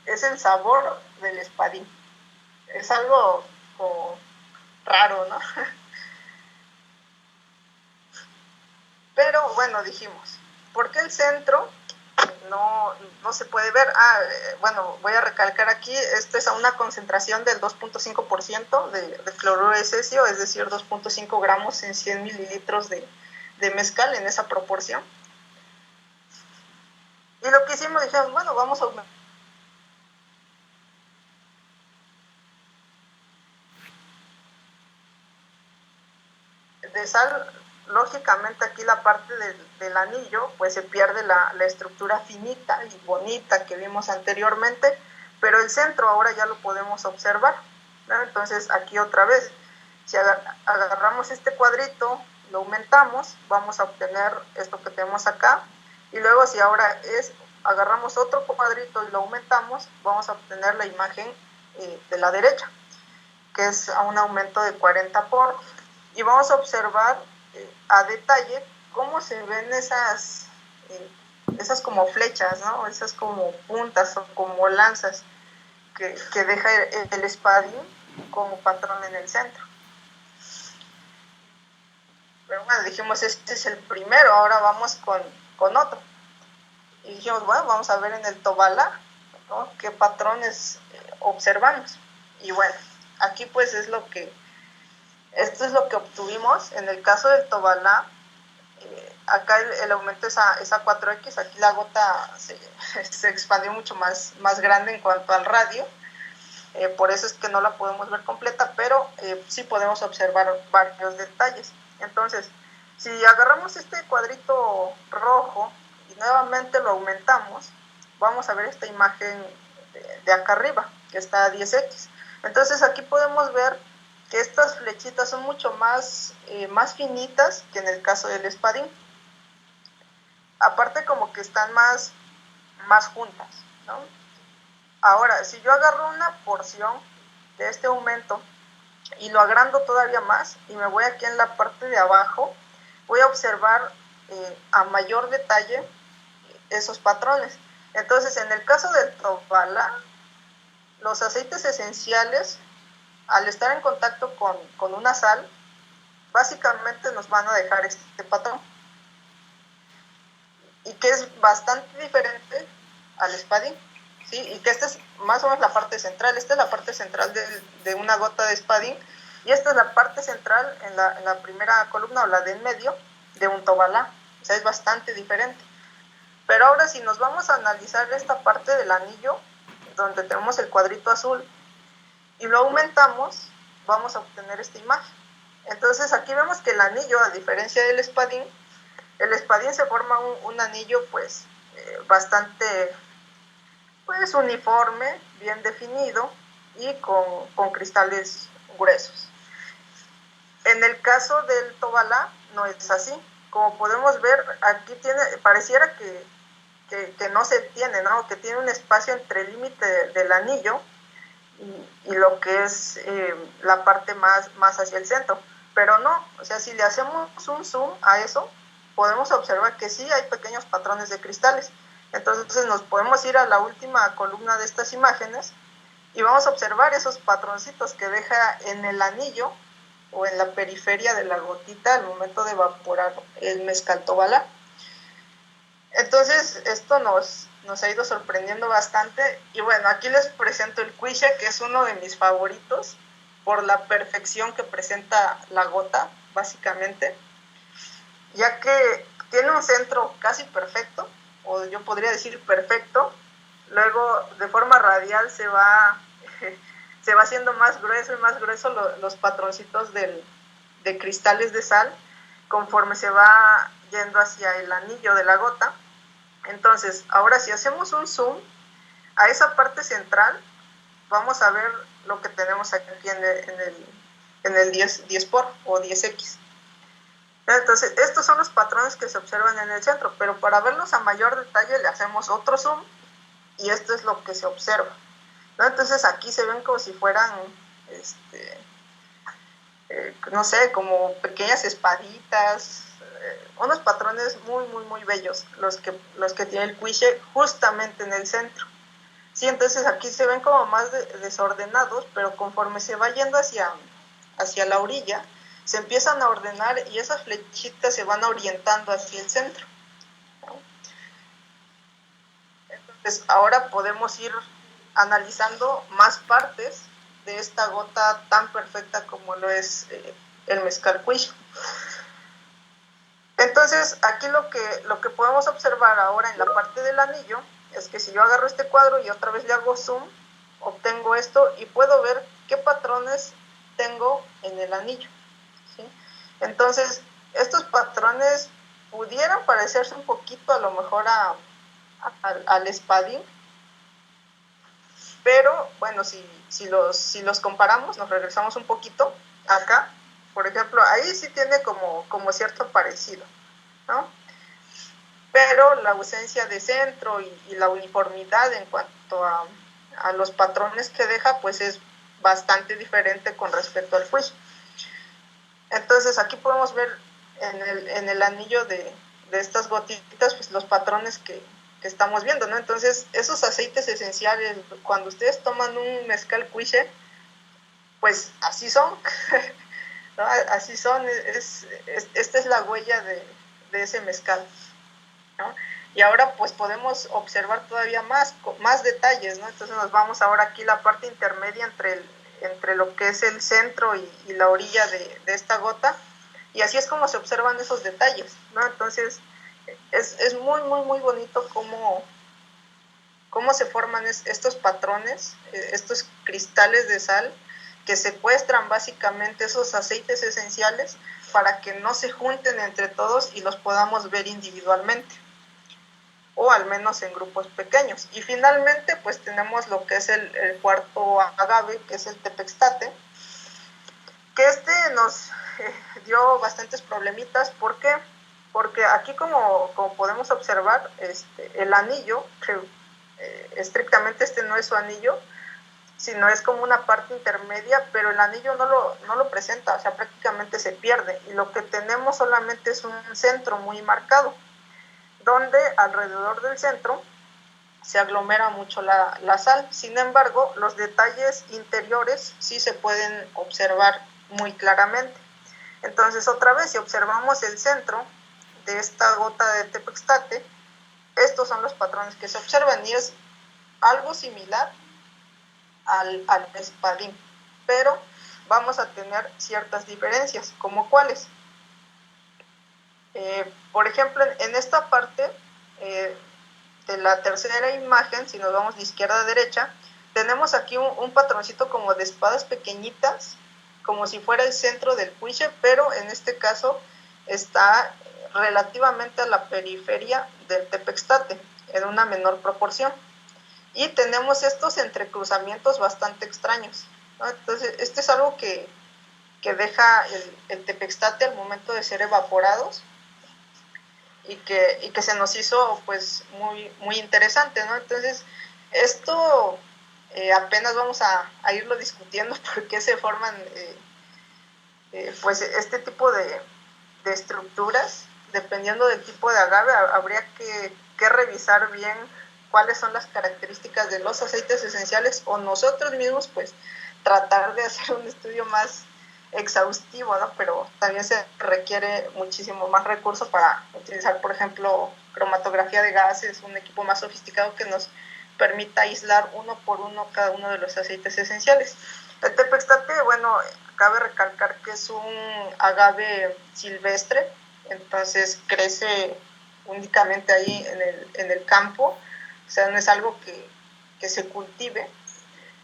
es el sabor del espadín. Es algo como raro, ¿no? Pero bueno, dijimos, ¿por qué el centro no se puede ver? Bueno, voy a recalcar aquí, esto es a una concentración del 2.5% de cloruro de cesio, es decir, 2.5 gramos en 100 mililitros de mezcal, en esa proporción. Y lo que hicimos, dijimos, bueno, vamos a aumentar de sal. Lógicamente aquí la parte del anillo pues se pierde la estructura finita y bonita que vimos anteriormente, pero el centro ahora ya lo podemos observar, ¿no? Entonces aquí otra vez, si agarramos este cuadrito, lo aumentamos, vamos a obtener esto que tenemos acá, y luego si ahora agarramos otro cuadrito y lo aumentamos, vamos a obtener la imagen de la derecha, que es a un aumento de 40 por, y vamos a observar a detalle cómo se ven esas como flechas, ¿no? Esas como puntas o como lanzas que deja el espadín como patrón en el centro. Pero bueno, dijimos, este es el primero, ahora vamos con otro. Y dijimos, bueno, vamos a ver en el Tobalá, ¿no? Qué patrones observamos. Y bueno, aquí pues esto es lo que obtuvimos. En el caso del Tobalá, acá el aumento es a 4X, aquí la gota se expandió mucho más grande en cuanto al radio, por eso es que no la podemos ver completa, pero sí podemos observar varios detalles. Entonces, si agarramos este cuadrito rojo y nuevamente lo aumentamos, vamos a ver esta imagen de acá arriba, que está a 10X. Entonces aquí podemos ver que estas flechitas son mucho más finitas que en el caso del espadín. Aparte como que están más juntas, ¿no? Ahora, si yo agarro una porción de este aumento y lo agrando todavía más y me voy aquí en la parte de abajo, voy a observar a mayor detalle esos patrones. Entonces, en el caso del Tobala, los aceites esenciales, al estar en contacto con una sal, básicamente nos van a dejar este patrón. Y que es bastante diferente al espadín, ¿sí? Y que esta es más o menos la parte central. Esta es la parte central de una gota de espadín, y esta es la parte central en la primera columna, o la de en medio, de un Tobala. O sea, es bastante diferente. Pero ahora, si nos vamos a analizar esta parte del anillo, donde tenemos el cuadrito azul, y lo aumentamos, vamos a obtener esta imagen. Entonces aquí vemos que el anillo, a diferencia del espadín, el espadín se forma un anillo pues bastante pues uniforme, bien definido y con cristales gruesos. En el caso del Tobala no es así. Como podemos ver, aquí pareciera que no se tiene, ¿no? Que tiene un espacio entre el límite del anillo y lo que es la parte más hacia el centro. Pero no, o sea, si le hacemos un zoom a eso, podemos observar que sí hay pequeños patrones de cristales. Entonces nos podemos ir a la última columna de estas imágenes y vamos a observar esos patroncitos que deja en el anillo o en la periferia de la gotita al momento de evaporar el mezcal Tobala. Entonces esto nos ha ido sorprendiendo bastante. Y bueno, aquí les presento el Cuiche, que es uno de mis favoritos por la perfección que presenta la gota, básicamente, ya que tiene un centro casi perfecto, o yo podría decir perfecto. Luego de forma radial se va haciendo más grueso y más grueso los patroncitos de cristales de sal conforme se va yendo hacia el anillo de la gota. Entonces, ahora si hacemos un zoom a esa parte central, vamos a ver lo que tenemos aquí en el 10 por o 10X. Entonces, estos son los patrones que se observan en el centro, pero para verlos a mayor detalle le hacemos otro zoom y esto es lo que se observa, ¿no? Entonces aquí se ven como si fueran, no sé, como pequeñas espaditas, unos patrones muy, muy, muy bellos, los que tiene el Cuiche justamente en el centro. Sí, entonces aquí se ven como más desordenados, pero conforme se va yendo hacia la orilla, se empiezan a ordenar y esas flechitas se van orientando hacia el centro, ¿no? Entonces ahora podemos ir analizando más partes de esta gota tan perfecta como lo es el mezcal Cuiche. Entonces aquí lo que podemos observar ahora en la parte del anillo es que si yo agarro este cuadro y otra vez le hago zoom, obtengo esto y puedo ver qué patrones tengo en el anillo, ¿sí? Entonces, estos patrones pudieran parecerse un poquito a lo mejor al espadín, pero bueno, si los comparamos, nos regresamos un poquito acá, por ejemplo, ahí sí tiene como cierto parecido, ¿no? Pero la ausencia de centro y la uniformidad en cuanto a los patrones que deja, pues es bastante diferente con respecto al Cuiche. Entonces aquí podemos ver en el anillo de estas gotitas, pues los patrones que estamos viendo, ¿no? Entonces esos aceites esenciales, cuando ustedes toman un mezcal Cuiche, pues así son, ¿no? Así son, esta es la huella de ese mezcal, ¿no? Y ahora pues podemos observar todavía más detalles, ¿no? Entonces nos vamos ahora aquí a la parte intermedia entre lo que es el centro y la orilla de esta gota, Y así es como se observan esos detalles, ¿no? Entonces, es muy, muy, muy bonito cómo se forman estos patrones, estos cristales de sal que secuestran básicamente esos aceites esenciales para que no se junten entre todos y los podamos ver individualmente, o al menos en grupos pequeños. Y finalmente, pues tenemos lo que es el cuarto agave, que es el tepextate, que nos dio bastantes problemitas. ¿Por qué? Porque aquí, como podemos observar, el anillo, que estrictamente no es su anillo, sino es como una parte intermedia, pero el anillo no lo presenta, o sea, prácticamente se pierde, y lo que tenemos solamente es un centro muy marcado, donde alrededor del centro se aglomera mucho la sal. Sin embargo, los detalles interiores sí se pueden observar muy claramente. Entonces, otra vez, si observamos el centro de esta gota de tepextate, estos son los patrones que se observan, y es algo similar al espadín, pero vamos a tener ciertas diferencias, como cuáles. Por ejemplo, en esta parte de la tercera imagen, si nos vamos de izquierda a derecha, tenemos aquí un patroncito como de espadas pequeñitas, como si fuera el centro del puiche, pero en este caso está relativamente a la periferia del tepextate, en una menor proporción. Y tenemos estos entrecruzamientos bastante extraños, ¿no? Entonces, es algo que deja el tepextate al momento de ser evaporados, y que se nos hizo pues muy, muy interesante, ¿no? Entonces, esto apenas vamos a irlo discutiendo, por qué se forman pues este tipo de estructuras. Dependiendo del tipo de agave, habría que revisar bien cuáles son las características de los aceites esenciales, o nosotros mismos pues tratar de hacer un estudio más exhaustivo, ¿no? Pero también se requiere muchísimo más recursos para utilizar, por ejemplo, cromatografía de gases, un equipo más sofisticado que nos permita aislar uno por uno cada uno de los aceites esenciales. El tepextate, bueno, cabe recalcar que es un agave silvestre, entonces crece únicamente ahí en el campo, o sea, no es algo que se cultive,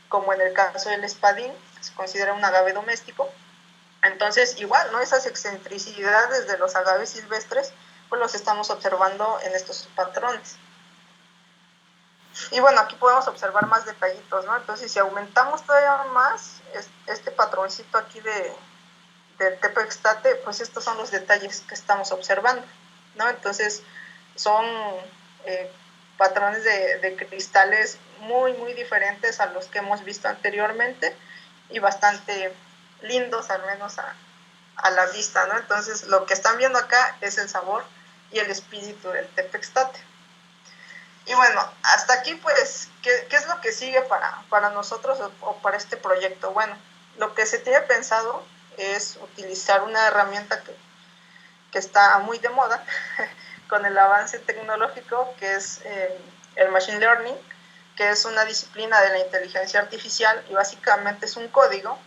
como en el caso del espadín, que se considera un agave doméstico. Entonces, igual, ¿no? Esas excentricidades de los agaves silvestres, pues los estamos observando en estos patrones. Y bueno, aquí podemos observar más detallitos, ¿no? Entonces, si aumentamos todavía más este patroncito aquí del tepextate, pues estos son los detalles que estamos observando, ¿no? Entonces, son patrones de cristales muy, muy diferentes a los que hemos visto anteriormente, y bastante lindos, al menos a la vista, ¿no? Entonces, lo que están viendo acá es el sabor y el espíritu del tepextate. Y bueno, hasta aquí, pues, ¿qué es lo que sigue para nosotros o para este proyecto? Bueno, lo que se tiene pensado es utilizar una herramienta que está muy de moda con el avance tecnológico, que es el Machine Learning, que es una disciplina de la inteligencia artificial, y básicamente es un código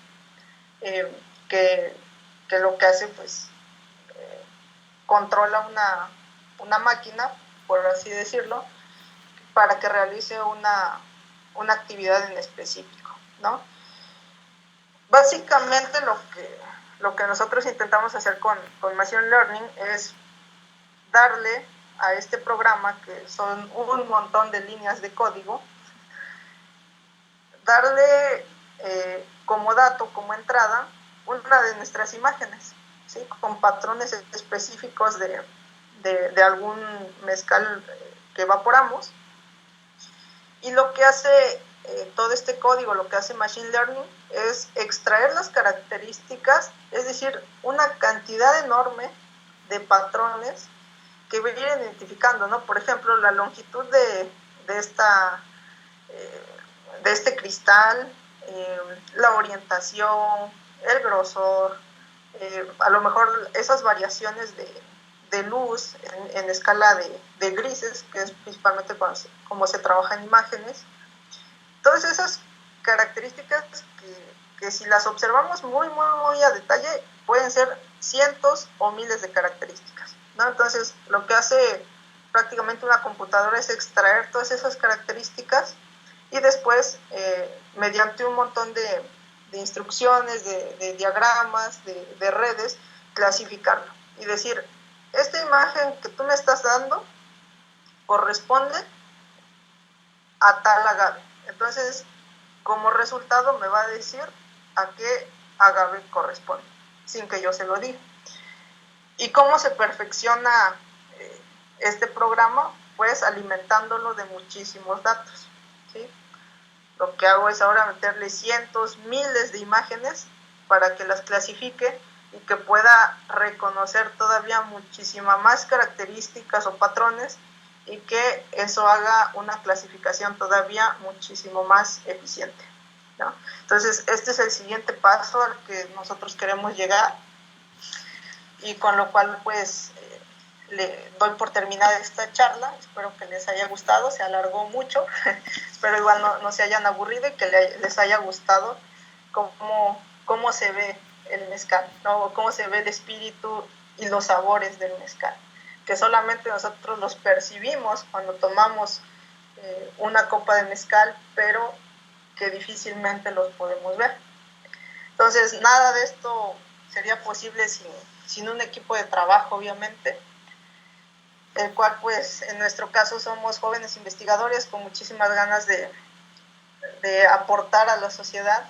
que lo que hace, pues, controla una máquina, por así decirlo, para que realice una actividad en específico, ¿no? Básicamente lo que nosotros intentamos hacer con Machine Learning es darle a este programa, que son un montón de líneas de código, darle como dato, como entrada, una de nuestras imágenes, ¿sí? Con patrones específicos de algún mezcal que evaporamos. Y lo que hace todo este código, lo que hace Machine Learning, es extraer las características, es decir, una cantidad enorme de patrones que voy a ir identificando, ¿no? Por ejemplo, la longitud de este cristal, la orientación, el grosor, a lo mejor esas variaciones de luz en escala de grises, que es principalmente como se trabaja en imágenes. Todas esas características que si las observamos muy, muy, muy a detalle, pueden ser cientos o miles de características, ¿no? Entonces, lo que hace prácticamente una computadora es extraer todas esas características y después, mediante un montón de instrucciones, de diagramas, de redes, clasificarlo y decir, esta imagen que tú me estás dando corresponde a tal agave. Entonces, como resultado me va a decir a qué agave corresponde, sin que yo se lo diga. ¿Y cómo se perfecciona este programa? Pues alimentándolo de muchísimos datos, ¿sí? Lo que hago es ahora meterle cientos, miles de imágenes para que las clasifique y que pueda reconocer todavía muchísimas más características o patrones y que eso haga una clasificación todavía muchísimo más eficiente, ¿no? Entonces, este es el siguiente paso al que nosotros queremos llegar y con lo cual, pues, le doy por terminada esta charla. Espero que les haya gustado, se alargó mucho, pero igual no se hayan aburrido y que les haya gustado cómo se ve el mezcal, ¿no? Cómo se ve el espíritu y los sabores del mezcal, que solamente nosotros los percibimos cuando tomamos una copa de mezcal, pero que difícilmente los podemos ver. Entonces, nada de esto sería posible sin un equipo de trabajo, obviamente, el cual, pues, en nuestro caso somos jóvenes investigadores con muchísimas ganas de aportar a la sociedad.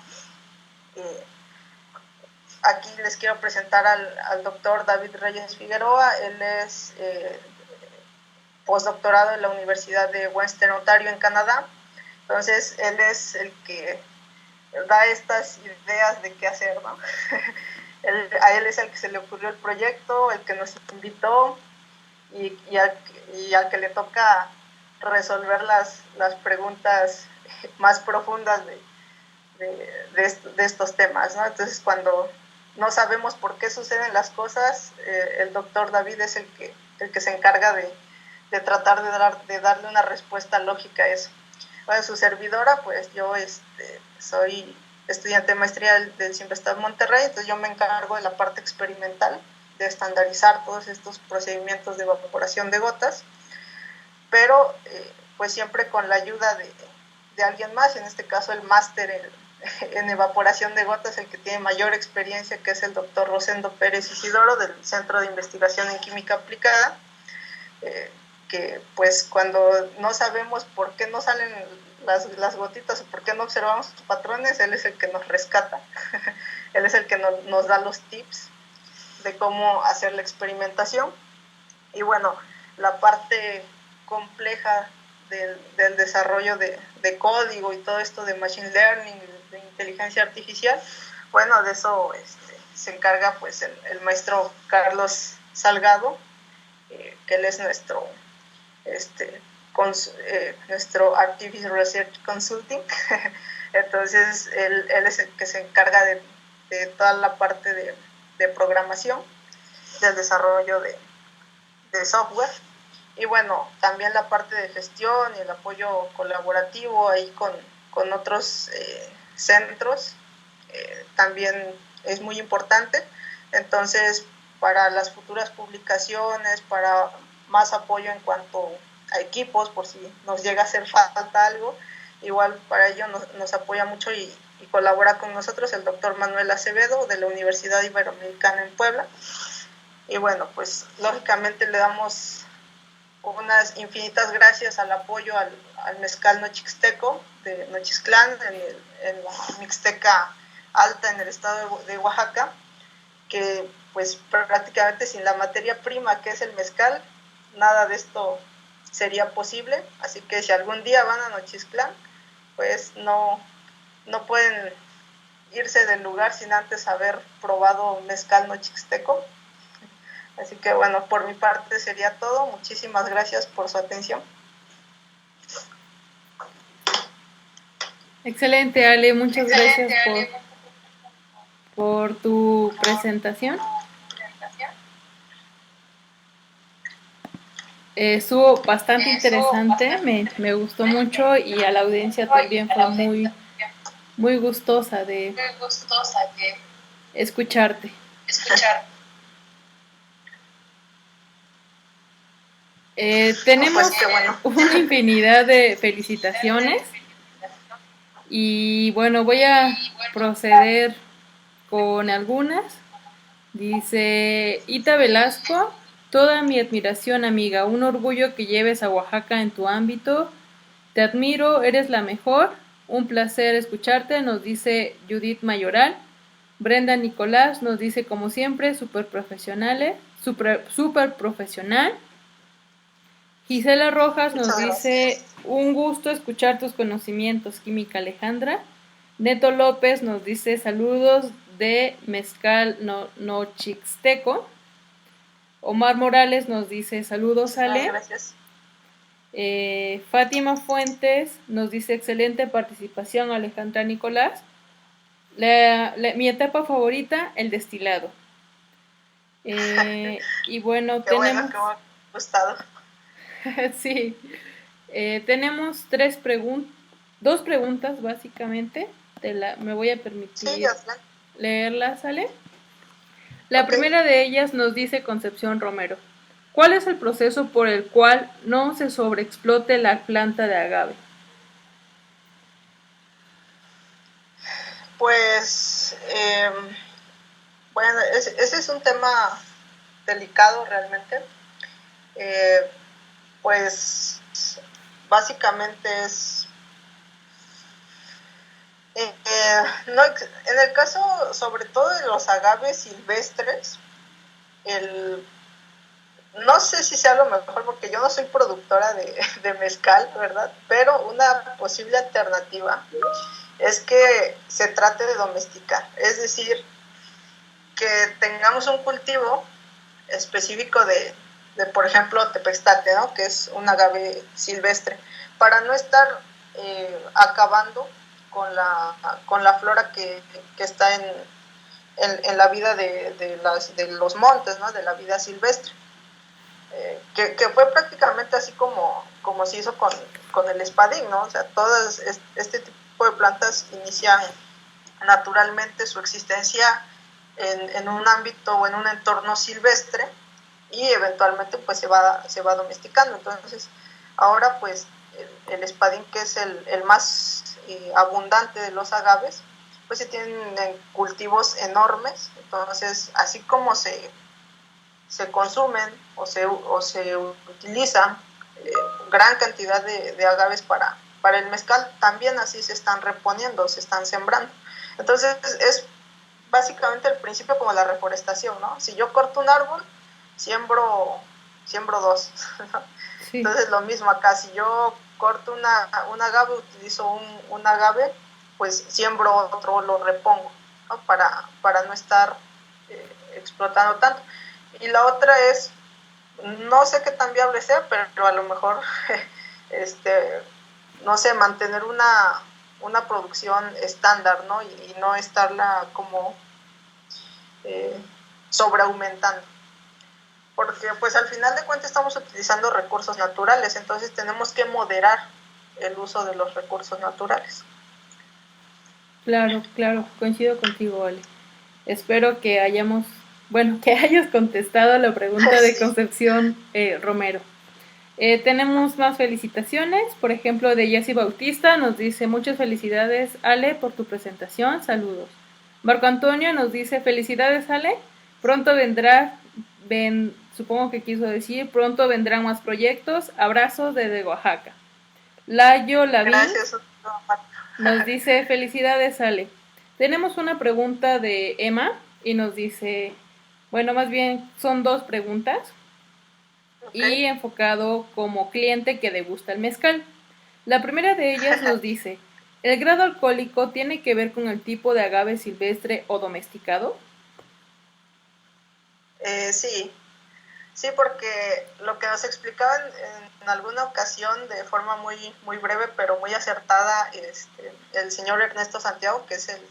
Aquí les quiero presentar al doctor David Reyes Figueroa. Él es postdoctorado en la Universidad de Western Ontario en Canadá. Entonces, él es el que da estas ideas de qué hacer, ¿no? A él es el que se le ocurrió el proyecto, el que nos invitó y al que le toca resolver las preguntas más profundas de estos temas, ¿no? Entonces, cuando no sabemos por qué suceden las cosas, el doctor David es el que se encarga de tratar de darle una respuesta lógica a eso. Bueno, su servidora, pues yo soy estudiante de maestría del CIMBESTAB Monterrey, entonces yo me encargo de la parte experimental, de estandarizar todos estos procedimientos de evaporación de gotas, pero pues siempre con la ayuda de alguien más, en este caso el máster en evaporación de gotas, el que tiene mayor experiencia, que es el doctor Rosendo Pérez Isidoro del Centro de Investigación en Química Aplicada, que pues cuando no sabemos por qué no salen las gotitas o por qué no observamos sus patrones, él es el que nos rescata, él es el que nos da los tips de cómo hacer la experimentación. Y bueno, la parte compleja del desarrollo de código y todo esto de machine learning, de inteligencia artificial, bueno, de eso se encarga pues el maestro Carlos Salgado, que él es nuestro Artificial Research Consulting. Entonces, él es el que se encarga de toda la parte de programación, del desarrollo de software. Y bueno, también la parte de gestión y el apoyo colaborativo ahí con otros centros también es muy importante. Entonces, para las futuras publicaciones, para más apoyo en cuanto a equipos, por si nos llega a hacer falta algo, igual para ello nos apoya mucho y colabora con nosotros el doctor Manuel Acevedo de la Universidad Iberoamericana en Puebla. Y bueno, pues lógicamente le damos unas infinitas gracias al apoyo al mezcal Nochixteco de Nochixtlán en la Mixteca Alta en el estado de Oaxaca, que pues prácticamente sin la materia prima que es el mezcal, nada de esto sería posible. Así que si algún día van a Nochixtlán, pues no pueden irse del lugar sin antes haber probado mezcal Nochixteco. Así que bueno, por mi parte sería todo. Muchísimas gracias por su atención. Excelente, Ale, muchas gracias por tu presentación. Estuvo bastante interesante, me gustó mucho y a la audiencia también fue muy gustosa de escucharte. escuchar. Tenemos Pues qué bueno. una infinidad de felicitaciones y bueno, voy a proceder con algunas. Dice Ita Velasco, toda mi admiración amiga, un orgullo que lleves a Oaxaca en tu ámbito. Te admiro, eres la mejor. Un placer escucharte, nos dice Judith Mayoral. Brenda Nicolás nos dice como siempre, súper profesional. Gisela Rojas nos Muchas dice, gracias. un gusto escuchar tus conocimientos, Química Alejandra. Neto López nos dice, saludos de Mezcal Nochixteco. Omar Morales nos dice, saludos Muchísimas Ale. gracias. Fátima Fuentes nos dice, excelente participación Alejandra Nicolás. Mi etapa favorita, el destilado. Y bueno, Qué tenemos... bueno, que me ha gustado. sí. Tenemos dos preguntas básicamente. Me voy a Sí, permitir Yaslan. leerlas, ¿sale? La Ok. primera de ellas nos dice Concepción Romero. ¿Cuál es el proceso por el cual no se sobreexplote la planta de agave? Pues, bueno, ese es un tema delicado realmente. Pues, básicamente es... no, en el caso, sobre todo de los agaves silvestres, el, no sé si sea lo mejor porque yo no soy productora de mezcal, ¿verdad? Pero una posible alternativa es que se trate de domesticar, es decir, que tengamos un cultivo específico de por ejemplo, tepextate, ¿no? Que es un agave silvestre, para no estar acabando con la flora que está en la vida de los montes, ¿no? De la vida silvestre. Que fue prácticamente así como se hizo con el espadín, ¿no? O sea, todas este tipo de plantas inician naturalmente su existencia en un ámbito o en un entorno silvestre y eventualmente pues se va domesticando. Entonces, ahora pues el espadín, que es el más abundante de los agaves, pues se tienen cultivos enormes. Entonces, así como se consumen o se utilizan gran cantidad de agaves para el mezcal, también así se están reponiendo, se están sembrando. Entonces es básicamente el principio como la reforestación, ¿no? Si yo corto un árbol, siembro dos, ¿no? Sí. Entonces lo mismo acá, si yo corto un agave, utilizo un agave, pues siembro otro, lo repongo, ¿no? Para no estar explotando tanto. Y la otra es, no sé qué tan viable sea, pero a lo mejor, no sé, mantener una producción estándar, ¿no? Y no estarla como sobreaumentando. Porque pues al final de cuentas estamos utilizando recursos naturales, entonces tenemos que moderar el uso de los recursos naturales. Claro, claro, coincido contigo, Ale. Espero que que hayas contestado la pregunta de Sí. Concepción Romero. Tenemos más felicitaciones, por ejemplo, de Jessy Bautista, nos dice muchas felicidades, Ale, por tu presentación, saludos. Marco Antonio nos dice felicidades, Ale, pronto supongo que quiso decir, pronto vendrán más proyectos, abrazos desde Oaxaca. Layo Lavín Gracias. nos dice felicidades, Ale. Tenemos una pregunta de Emma y nos dice, bueno, más bien son dos preguntas. Okay. Y enfocado como cliente que degusta el mezcal. La primera de ellas nos dice, ¿el grado alcohólico tiene que ver con el tipo de agave silvestre o domesticado? Sí, sí, porque lo que nos explicaban en alguna ocasión de forma muy breve, pero muy acertada, el señor Ernesto Santiago, que es el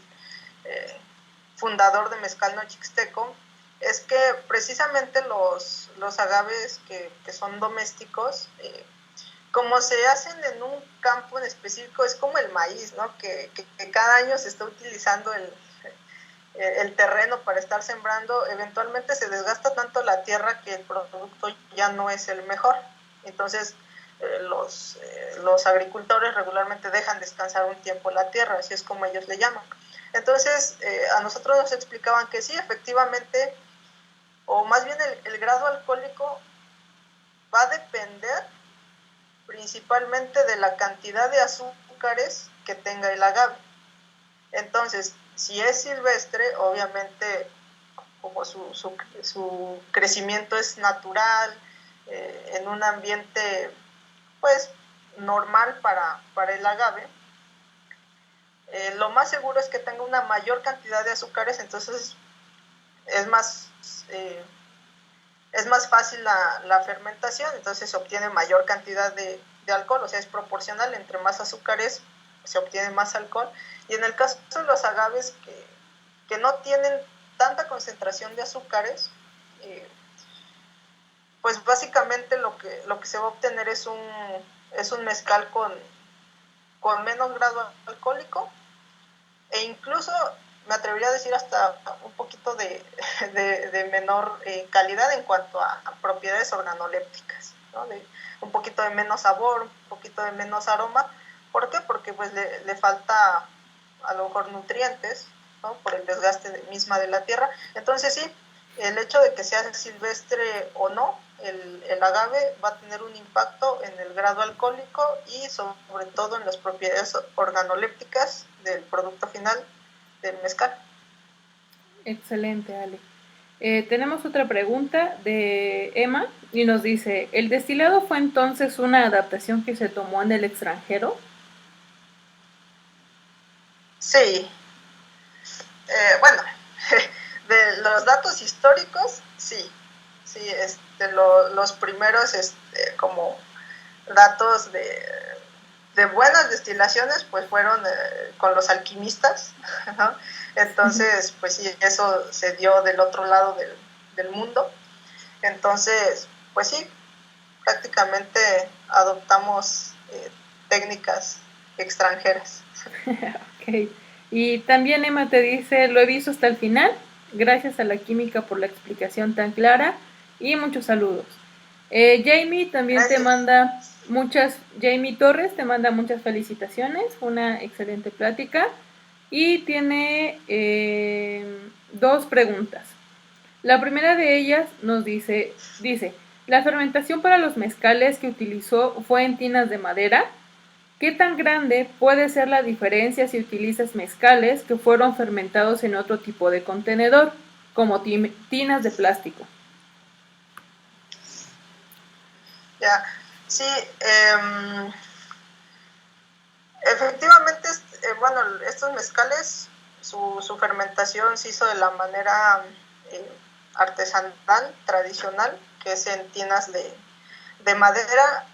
fundador de Mezcal Nochixteco, es que precisamente los agaves que son domésticos, como se hacen en un campo en específico, es como el maíz, ¿no? Que cada año se está utilizando el terreno para estar sembrando, eventualmente se desgasta tanto la tierra que el producto ya no es el mejor. Entonces los agricultores regularmente dejan descansar un tiempo la tierra, así es como ellos le llaman. Entonces a nosotros nos explicaban que sí, efectivamente, o más bien el grado alcohólico va a depender principalmente de la cantidad de azúcares que tenga el agave. Entonces, si es silvestre, obviamente, como su crecimiento es natural, en un ambiente, pues, normal para el agave, lo más seguro es que tenga una mayor cantidad de azúcares, entonces es más fácil la fermentación, entonces se obtiene mayor cantidad de alcohol, o sea, es proporcional, entre más azúcares se obtiene más alcohol. Y en el caso de los agaves que no tienen tanta concentración de azúcares, pues básicamente lo que se va a obtener es un mezcal con menos grado alcohólico, e incluso me atrevería a decir hasta un poquito de menor calidad en cuanto a propiedades organolépticas, ¿no? Un poquito de menos sabor, un poquito de menos aroma. ¿Por qué? Porque pues le falta a lo mejor nutrientes, ¿no? Por el desgaste misma de la tierra. Entonces sí, el hecho de que sea silvestre o no, el agave va a tener un impacto en el grado alcohólico y sobre todo en las propiedades organolépticas del producto final del mezcal. Excelente, Ale. Tenemos otra pregunta de Emma y nos dice, ¿el destilado fue entonces una adaptación que se tomó en el extranjero? Sí. Bueno, de los datos históricos, sí. Sí, los primeros como datos de buenas destilaciones pues fueron con los alquimistas, ¿no? Entonces pues sí, eso se dio del otro lado del mundo. Entonces pues sí, prácticamente adoptamos técnicas extranjeras. Ok. Y también Emma te dice, lo he visto hasta el final, gracias a la química por la explicación tan clara y muchos saludos. Jamie también Gracias. Jamie Torres te manda muchas felicitaciones, una excelente plática y tiene 2 preguntas. La primera de ellas nos dice, la fermentación para los mezcales que utilizó fue en tinas de madera. ¿Qué tan grande puede ser la diferencia si utilizas mezcales que fueron fermentados en otro tipo de contenedor, como tinas de plástico? Ya, sí, efectivamente, bueno, estos mezcales, su fermentación se hizo de la manera artesanal, tradicional, que es en tinas de madera.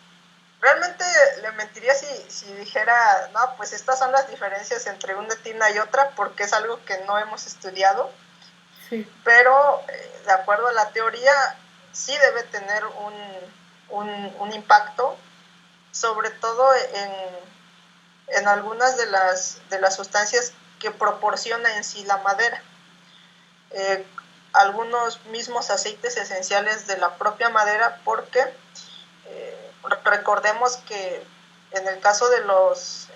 Realmente le mentiría si dijera, no, pues estas son las diferencias entre una tina y otra, porque es algo que no hemos estudiado. Sí. Pero de acuerdo a la teoría, sí debe tener un impacto, sobre todo en algunas de las sustancias que proporciona en sí la madera. Algunos mismos aceites esenciales de la propia madera, porque recordemos que en el caso de los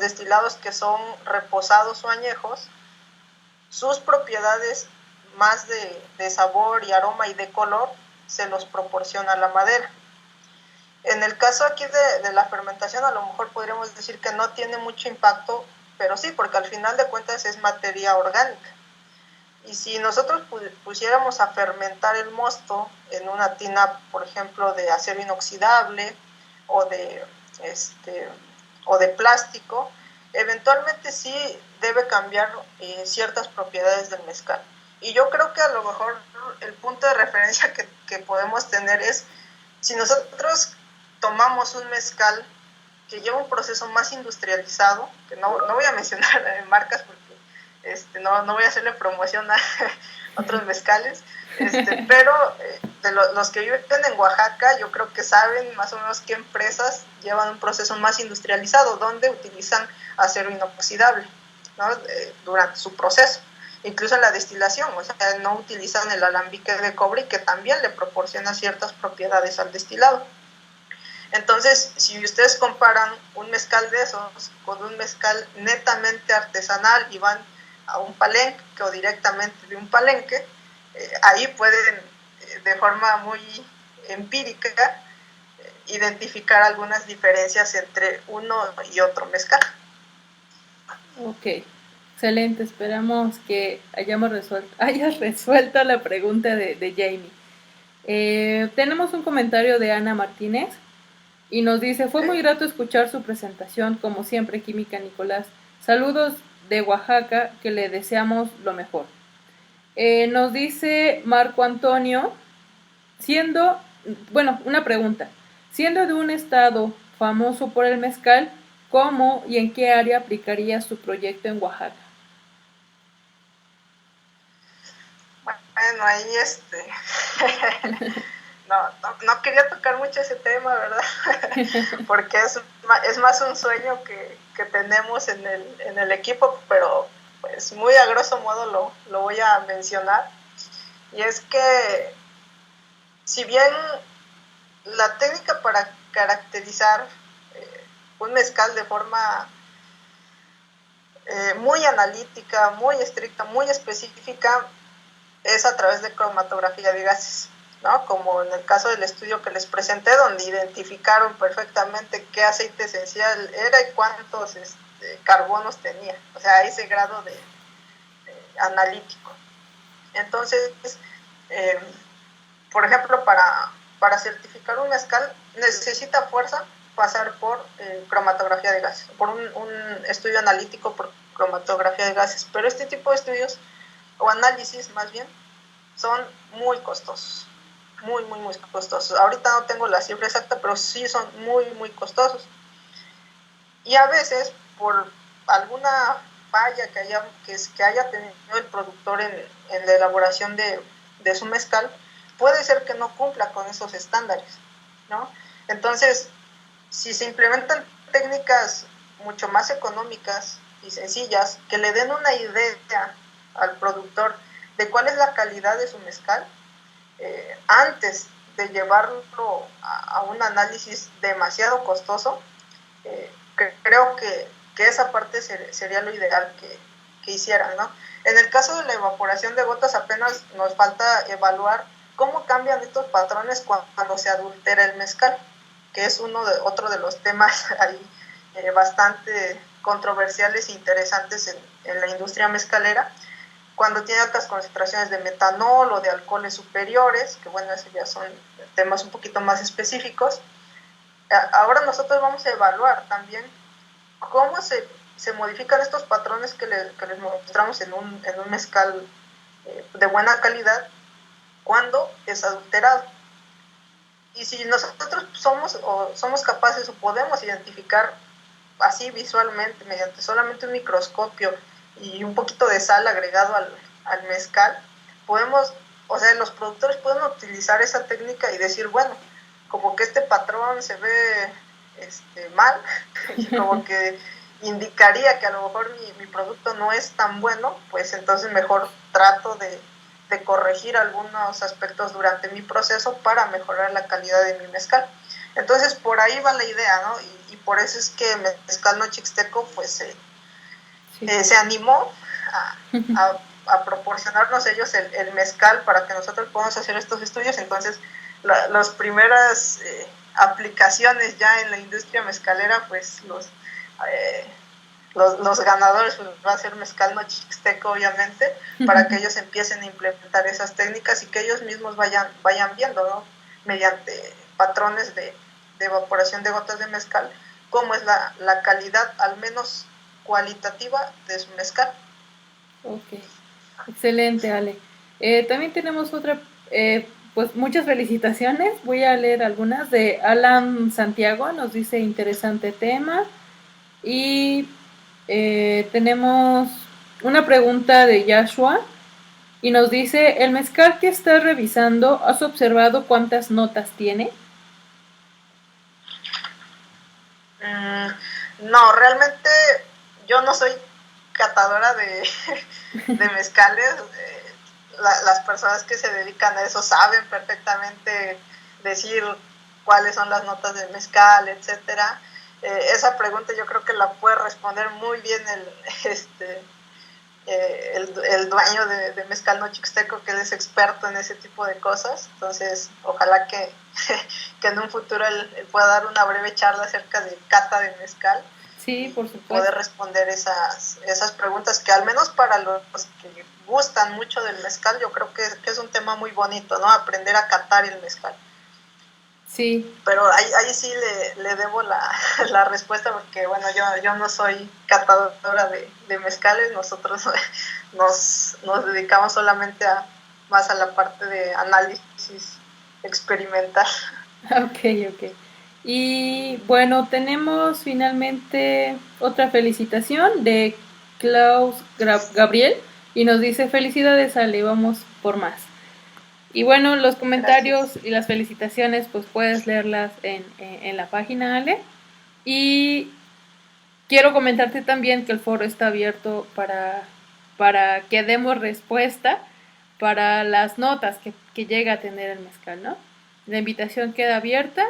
destilados que son reposados o añejos, sus propiedades más de sabor y aroma y de color se los proporciona la madera. En el caso aquí de la fermentación, a lo mejor podríamos decir que no tiene mucho impacto, pero sí, porque al final de cuentas es materia orgánica. Y si nosotros pusiéramos a fermentar el mosto en una tina, por ejemplo, de acero inoxidable o de plástico, eventualmente sí debe cambiar ciertas propiedades del mezcal. Y yo creo que a lo mejor el punto de referencia que podemos tener es, si nosotros tomamos un mezcal que lleva un proceso más industrializado, que no voy a mencionar marcas porque no voy a hacerle promoción a otros mezcales, pero de los que viven en Oaxaca, yo creo que saben más o menos qué empresas llevan un proceso más industrializado, donde utilizan acero inoxidable. ¿no? Durante su proceso, incluso en la destilación, o sea, no utilizan el alambique de cobre que también le proporciona ciertas propiedades al destilado. Entonces, si ustedes comparan un mezcal de esos con un mezcal netamente artesanal y van a un palenque o directamente de un palenque, ahí pueden de forma muy empírica identificar algunas diferencias entre uno y otro mezcal. Ok, excelente, esperamos que hayas resuelto la pregunta de Jamie. Tenemos un comentario de Ana Martínez y nos dice, fue muy grato escuchar su presentación, como siempre, Química Nicolás. Saludos de Oaxaca, que le deseamos lo mejor. Nos dice Marco Antonio, una pregunta, siendo de un estado famoso por el mezcal, ¿cómo y en qué área aplicaría su proyecto en Oaxaca? Bueno, ahí no quería tocar mucho ese tema, ¿verdad? Porque es más un sueño que tenemos en el equipo, pero pues muy a grosso modo lo voy a mencionar. Y es que si bien la técnica para caracterizar un mezcal de forma muy analítica, muy estricta, muy específica, es a través de cromatografía de gases, ¿no? Como en el caso del estudio que les presenté, donde identificaron perfectamente qué aceite esencial era y cuántos carbonos tenía, o sea, ese grado de analítico. Entonces, por ejemplo, para certificar un mezcal necesita fuerza pasar por cromatografía de gases, por un estudio analítico por cromatografía de gases, pero este tipo de estudios, o análisis más bien, son muy costosos, muy costosos. Ahorita no tengo la cifra exacta, pero sí son muy costosos. Y a veces, por alguna falla que haya tenido el productor en la elaboración de su mezcal, puede ser que no cumpla con esos estándares, ¿no? Entonces, si se implementan técnicas mucho más económicas y sencillas que le den una idea al productor de cuál es la calidad de su mezcal, antes de llevarlo a un análisis demasiado costoso, creo que esa parte sería lo ideal que hicieran, ¿no? En el caso de la evaporación de gotas, apenas nos falta evaluar cómo cambian estos patrones cuando se adultera el mezcal, que es otro de los temas ahí bastante controversiales e interesantes en la industria mezcalera, cuando tiene altas concentraciones de metanol o de alcoholes superiores, que bueno, esos ya son temas un poquito más específicos. Ahora nosotros vamos a evaluar también cómo se modifican estos patrones que les mostramos en un mezcal de buena calidad cuando es adulterado. Y si nosotros somos capaces o podemos identificar así visualmente, mediante solamente un microscopio y un poquito de sal agregado al mezcal, los productores pueden utilizar esa técnica y decir, bueno, como que este patrón se ve mal, y como que indicaría que a lo mejor mi producto no es tan bueno, pues entonces mejor trato de corregir algunos aspectos durante mi proceso para mejorar la calidad de mi mezcal. Entonces por ahí va la idea, ¿no? Y por eso es que Mezcal Nochixteco pues se animó a proporcionarnos ellos el mezcal para que nosotros podamos hacer estos estudios. Entonces las primeras aplicaciones ya en la industria mezcalera, pues los ganadores pues, va a ser Mezcal Nochixteco, obviamente, para que ellos empiecen a implementar esas técnicas y que ellos mismos vayan viendo, ¿no? Mediante patrones de evaporación de gotas de mezcal, cómo es la calidad, al menos cualitativa, de su mezcal. Ok, excelente, Ale. También tenemos otra, pues muchas felicitaciones. Voy a leer algunas de Alan Santiago, nos dice interesante tema. Y tenemos una pregunta de Joshua y nos dice, ¿el mezcal que estás revisando, has observado cuántas notas tiene? No, realmente yo no soy catadora de mezcales. Las personas que se dedican a eso saben perfectamente decir cuáles son las notas del mezcal, etcétera. Esa pregunta yo creo que la puede responder muy bien el dueño de Mezcal Nochixteco, que él es experto en ese tipo de cosas. Entonces, ojalá que en un futuro él pueda dar una breve charla acerca de cata de mezcal. Sí, por supuesto. Poder responder esas preguntas que al menos para los que gustan mucho del mezcal, yo creo que es un tema muy bonito, ¿no? Aprender a catar el mezcal. Sí. Pero ahí sí le debo la respuesta, porque bueno, yo no soy catadora de mezcales. Nosotros nos dedicamos solamente más a la parte de análisis experimental. Ok. Y bueno, tenemos finalmente otra felicitación de Klaus Gabriel y nos dice: felicidades, Ale, vamos por más. Y bueno, los comentarios Gracias. Y las felicitaciones pues puedes leerlas en la página, Ale. Y quiero comentarte también que el foro está abierto para que demos respuesta para las notas que llega a tener el mezcal, ¿no? La invitación queda abierta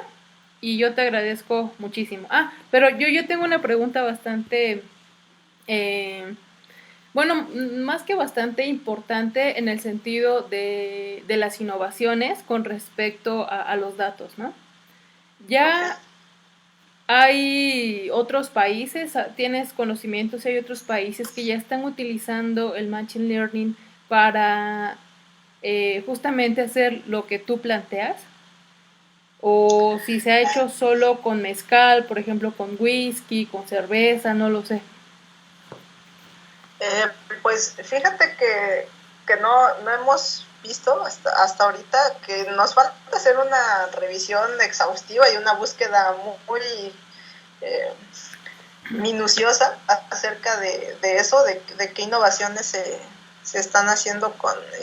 y yo te agradezco muchísimo. Pero yo tengo una pregunta bastante, bueno, más que bastante importante en el sentido de las innovaciones con respecto a los datos, ¿no? Ya hay otros países, tienes conocimiento si hay otros países que ya están utilizando el Machine Learning para justamente hacer lo que tú planteas, o si se ha hecho solo con mezcal, por ejemplo, con whisky, con cerveza, no lo sé. Pues fíjate que no hemos visto hasta ahorita, que nos falta hacer una revisión exhaustiva y una búsqueda muy minuciosa acerca de eso, de qué innovaciones se están haciendo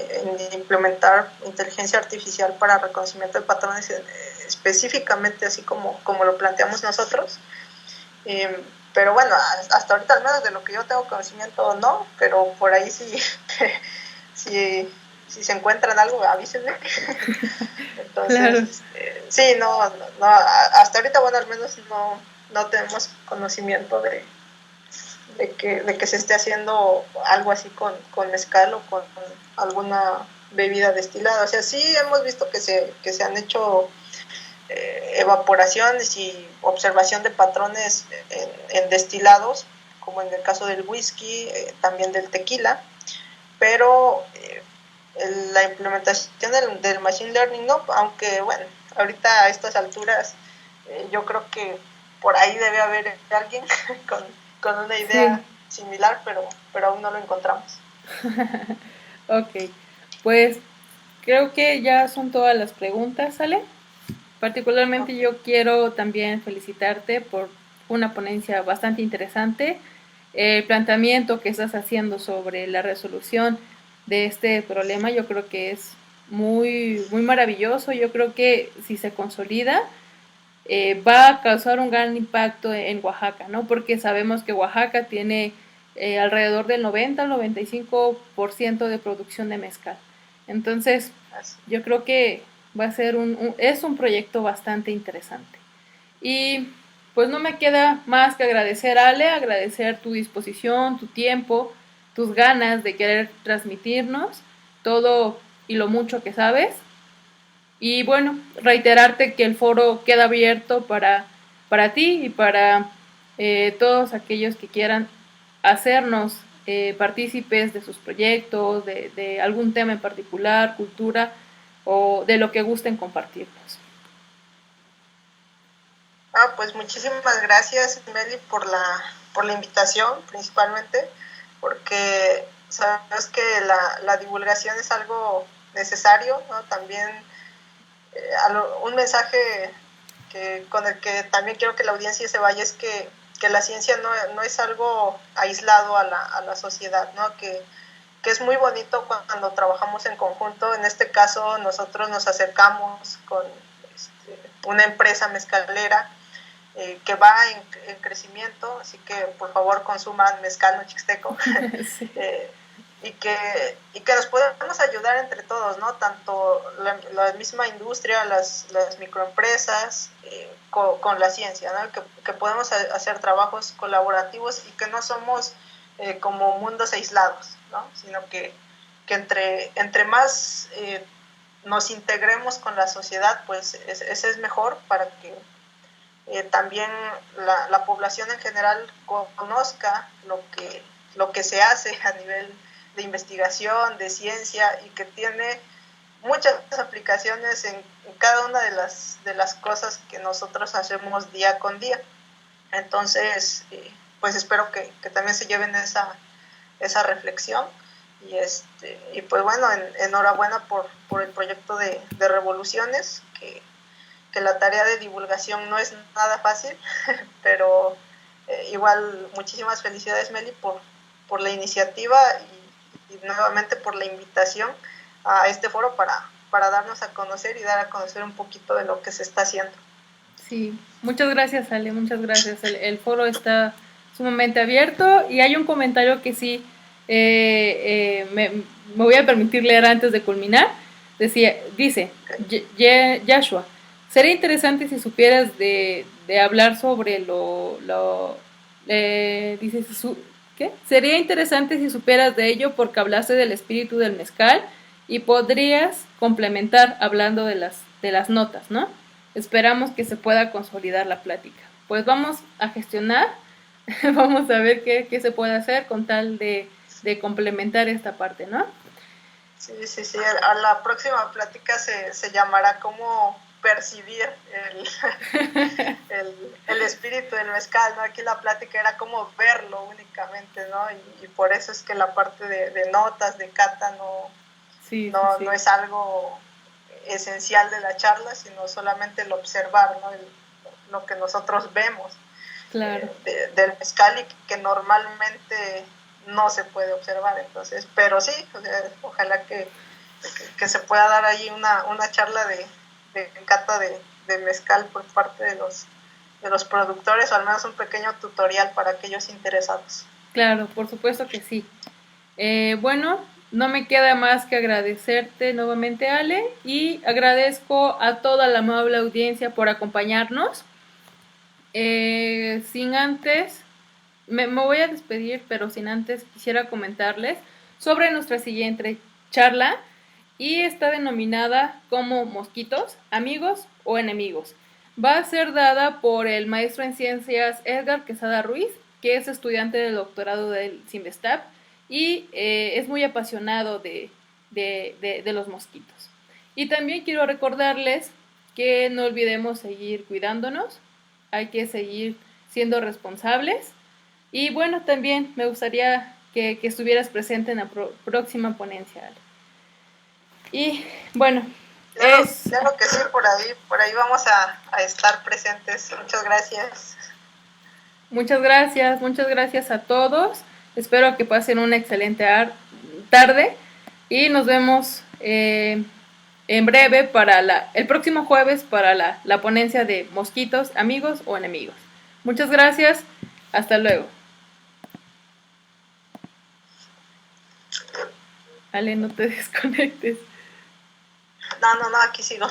en implementar inteligencia artificial para reconocimiento de patrones, específicamente así como lo planteamos nosotros. Pero bueno, hasta ahorita, al menos de lo que yo tengo conocimiento, no, pero por ahí sí, si se encuentran algo, avísenme. Entonces, claro. Sí, no, hasta ahorita, bueno, al menos no tenemos conocimiento de que se esté haciendo algo así con mezcal o con alguna bebida destilada. O sea, sí hemos visto que se han hecho evaporaciones y observación de patrones en destilados, como en el caso del whisky, también del tequila, pero la implementación del machine learning no, aunque bueno, ahorita a estas alturas yo creo que por ahí debe haber alguien con una idea similar, pero aún no lo encontramos. Ok, pues creo que ya son todas las preguntas, ¿sale? Particularmente yo quiero también felicitarte por una ponencia bastante interesante. El planteamiento que estás haciendo sobre la resolución de este problema yo creo que es muy maravilloso. Yo creo que si se consolida va a causar un gran impacto en Oaxaca, ¿no? Porque sabemos que Oaxaca tiene alrededor del 90 al 95% de producción de mezcal. Entonces, yo creo que va a ser es un proyecto bastante interesante. Y pues no me queda más que agradecer, Ale, agradecer tu disposición, tu tiempo, tus ganas de querer transmitirnos todo y lo mucho que sabes. Y bueno, reiterarte que el foro queda abierto para ti y para todos aquellos que quieran hacernos partícipes de sus proyectos, de algún tema en particular, cultura o de lo que gusten compartirnos. Pues muchísimas gracias, Meli, por la invitación, principalmente, porque sabes que la divulgación es algo necesario, ¿no? También un mensaje con el que también quiero que la audiencia se vaya es que la ciencia no es algo aislado a la sociedad, ¿no? Que es muy bonito cuando trabajamos en conjunto. En este caso, nosotros nos acercamos con una empresa mezcalera que va en crecimiento, así que por favor consuman mezcal nochixteco. Sí. Y que nos podemos ayudar entre todos, ¿no? Tanto la misma industria, las microempresas, con la ciencia, ¿no? Que podemos hacer trabajos colaborativos y que no somos como mundos aislados, ¿no? Sino que entre más nos integremos con la sociedad, pues ese es mejor para que también la población en general conozca lo que se hace a nivel de investigación, de ciencia, y que tiene muchas aplicaciones en cada una de las cosas que nosotros hacemos día con día. Entonces, pues espero que también se lleven esa reflexión. Y pues bueno, enhorabuena por el proyecto de Revoluciones, que la tarea de divulgación no es nada fácil, pero igual muchísimas felicidades, Meli, por la iniciativa y nuevamente por la invitación a este foro para darnos a conocer y dar a conocer un poquito de lo que se está haciendo. Sí, muchas gracias, Ale, muchas gracias. El foro está sumamente abierto y hay un comentario que sí me voy a permitir leer antes de culminar. Dice, Joshua, sería interesante si supieras de hablar sobre dice, ¿qué? Sería interesante si supieras de ello porque hablaste del espíritu del mezcal y podrías complementar hablando de las notas, ¿no? Esperamos que se pueda consolidar la plática. Pues vamos a gestionar, vamos a ver qué se puede hacer con tal de complementar esta parte, ¿no? Sí. A la próxima plática se llamará cómo percibir el espíritu del mezcal, ¿no? Aquí la plática era cómo verlo únicamente, ¿no? Y por eso es que la parte de notas, de cata, no es algo esencial de la charla, sino solamente el observar, ¿no? Lo que nosotros vemos, claro, del mezcal, y que normalmente no se puede observar. Entonces, pero sí, o sea, ojalá que se pueda dar ahí una charla de cata de mezcal por parte de los productores, o al menos un pequeño tutorial para aquellos interesados. Claro, por supuesto que sí. Bueno, no me queda más que agradecerte nuevamente, Ale, y agradezco a toda la amable audiencia por acompañarnos. Sin antes, me voy a despedir, pero sin antes quisiera comentarles sobre nuestra siguiente charla, y está denominada como Mosquitos, amigos o enemigos. Va a ser dada por el maestro en ciencias Edgar Quesada Ruiz, que es estudiante del doctorado del CIMBESTAB y es muy apasionado de los mosquitos. Y también quiero recordarles que no olvidemos seguir cuidándonos, hay que seguir siendo responsables. Y bueno, también me gustaría que estuvieras presente en la próxima ponencia. Y bueno, claro que sí, por ahí vamos a estar presentes. Muchas gracias. Muchas gracias a todos. Espero que pasen una excelente tarde y nos vemos en breve para el próximo jueves para la ponencia de mosquitos, amigos o enemigos. Muchas gracias. Hasta luego. Ale, no te desconectes. No, aquí sigo.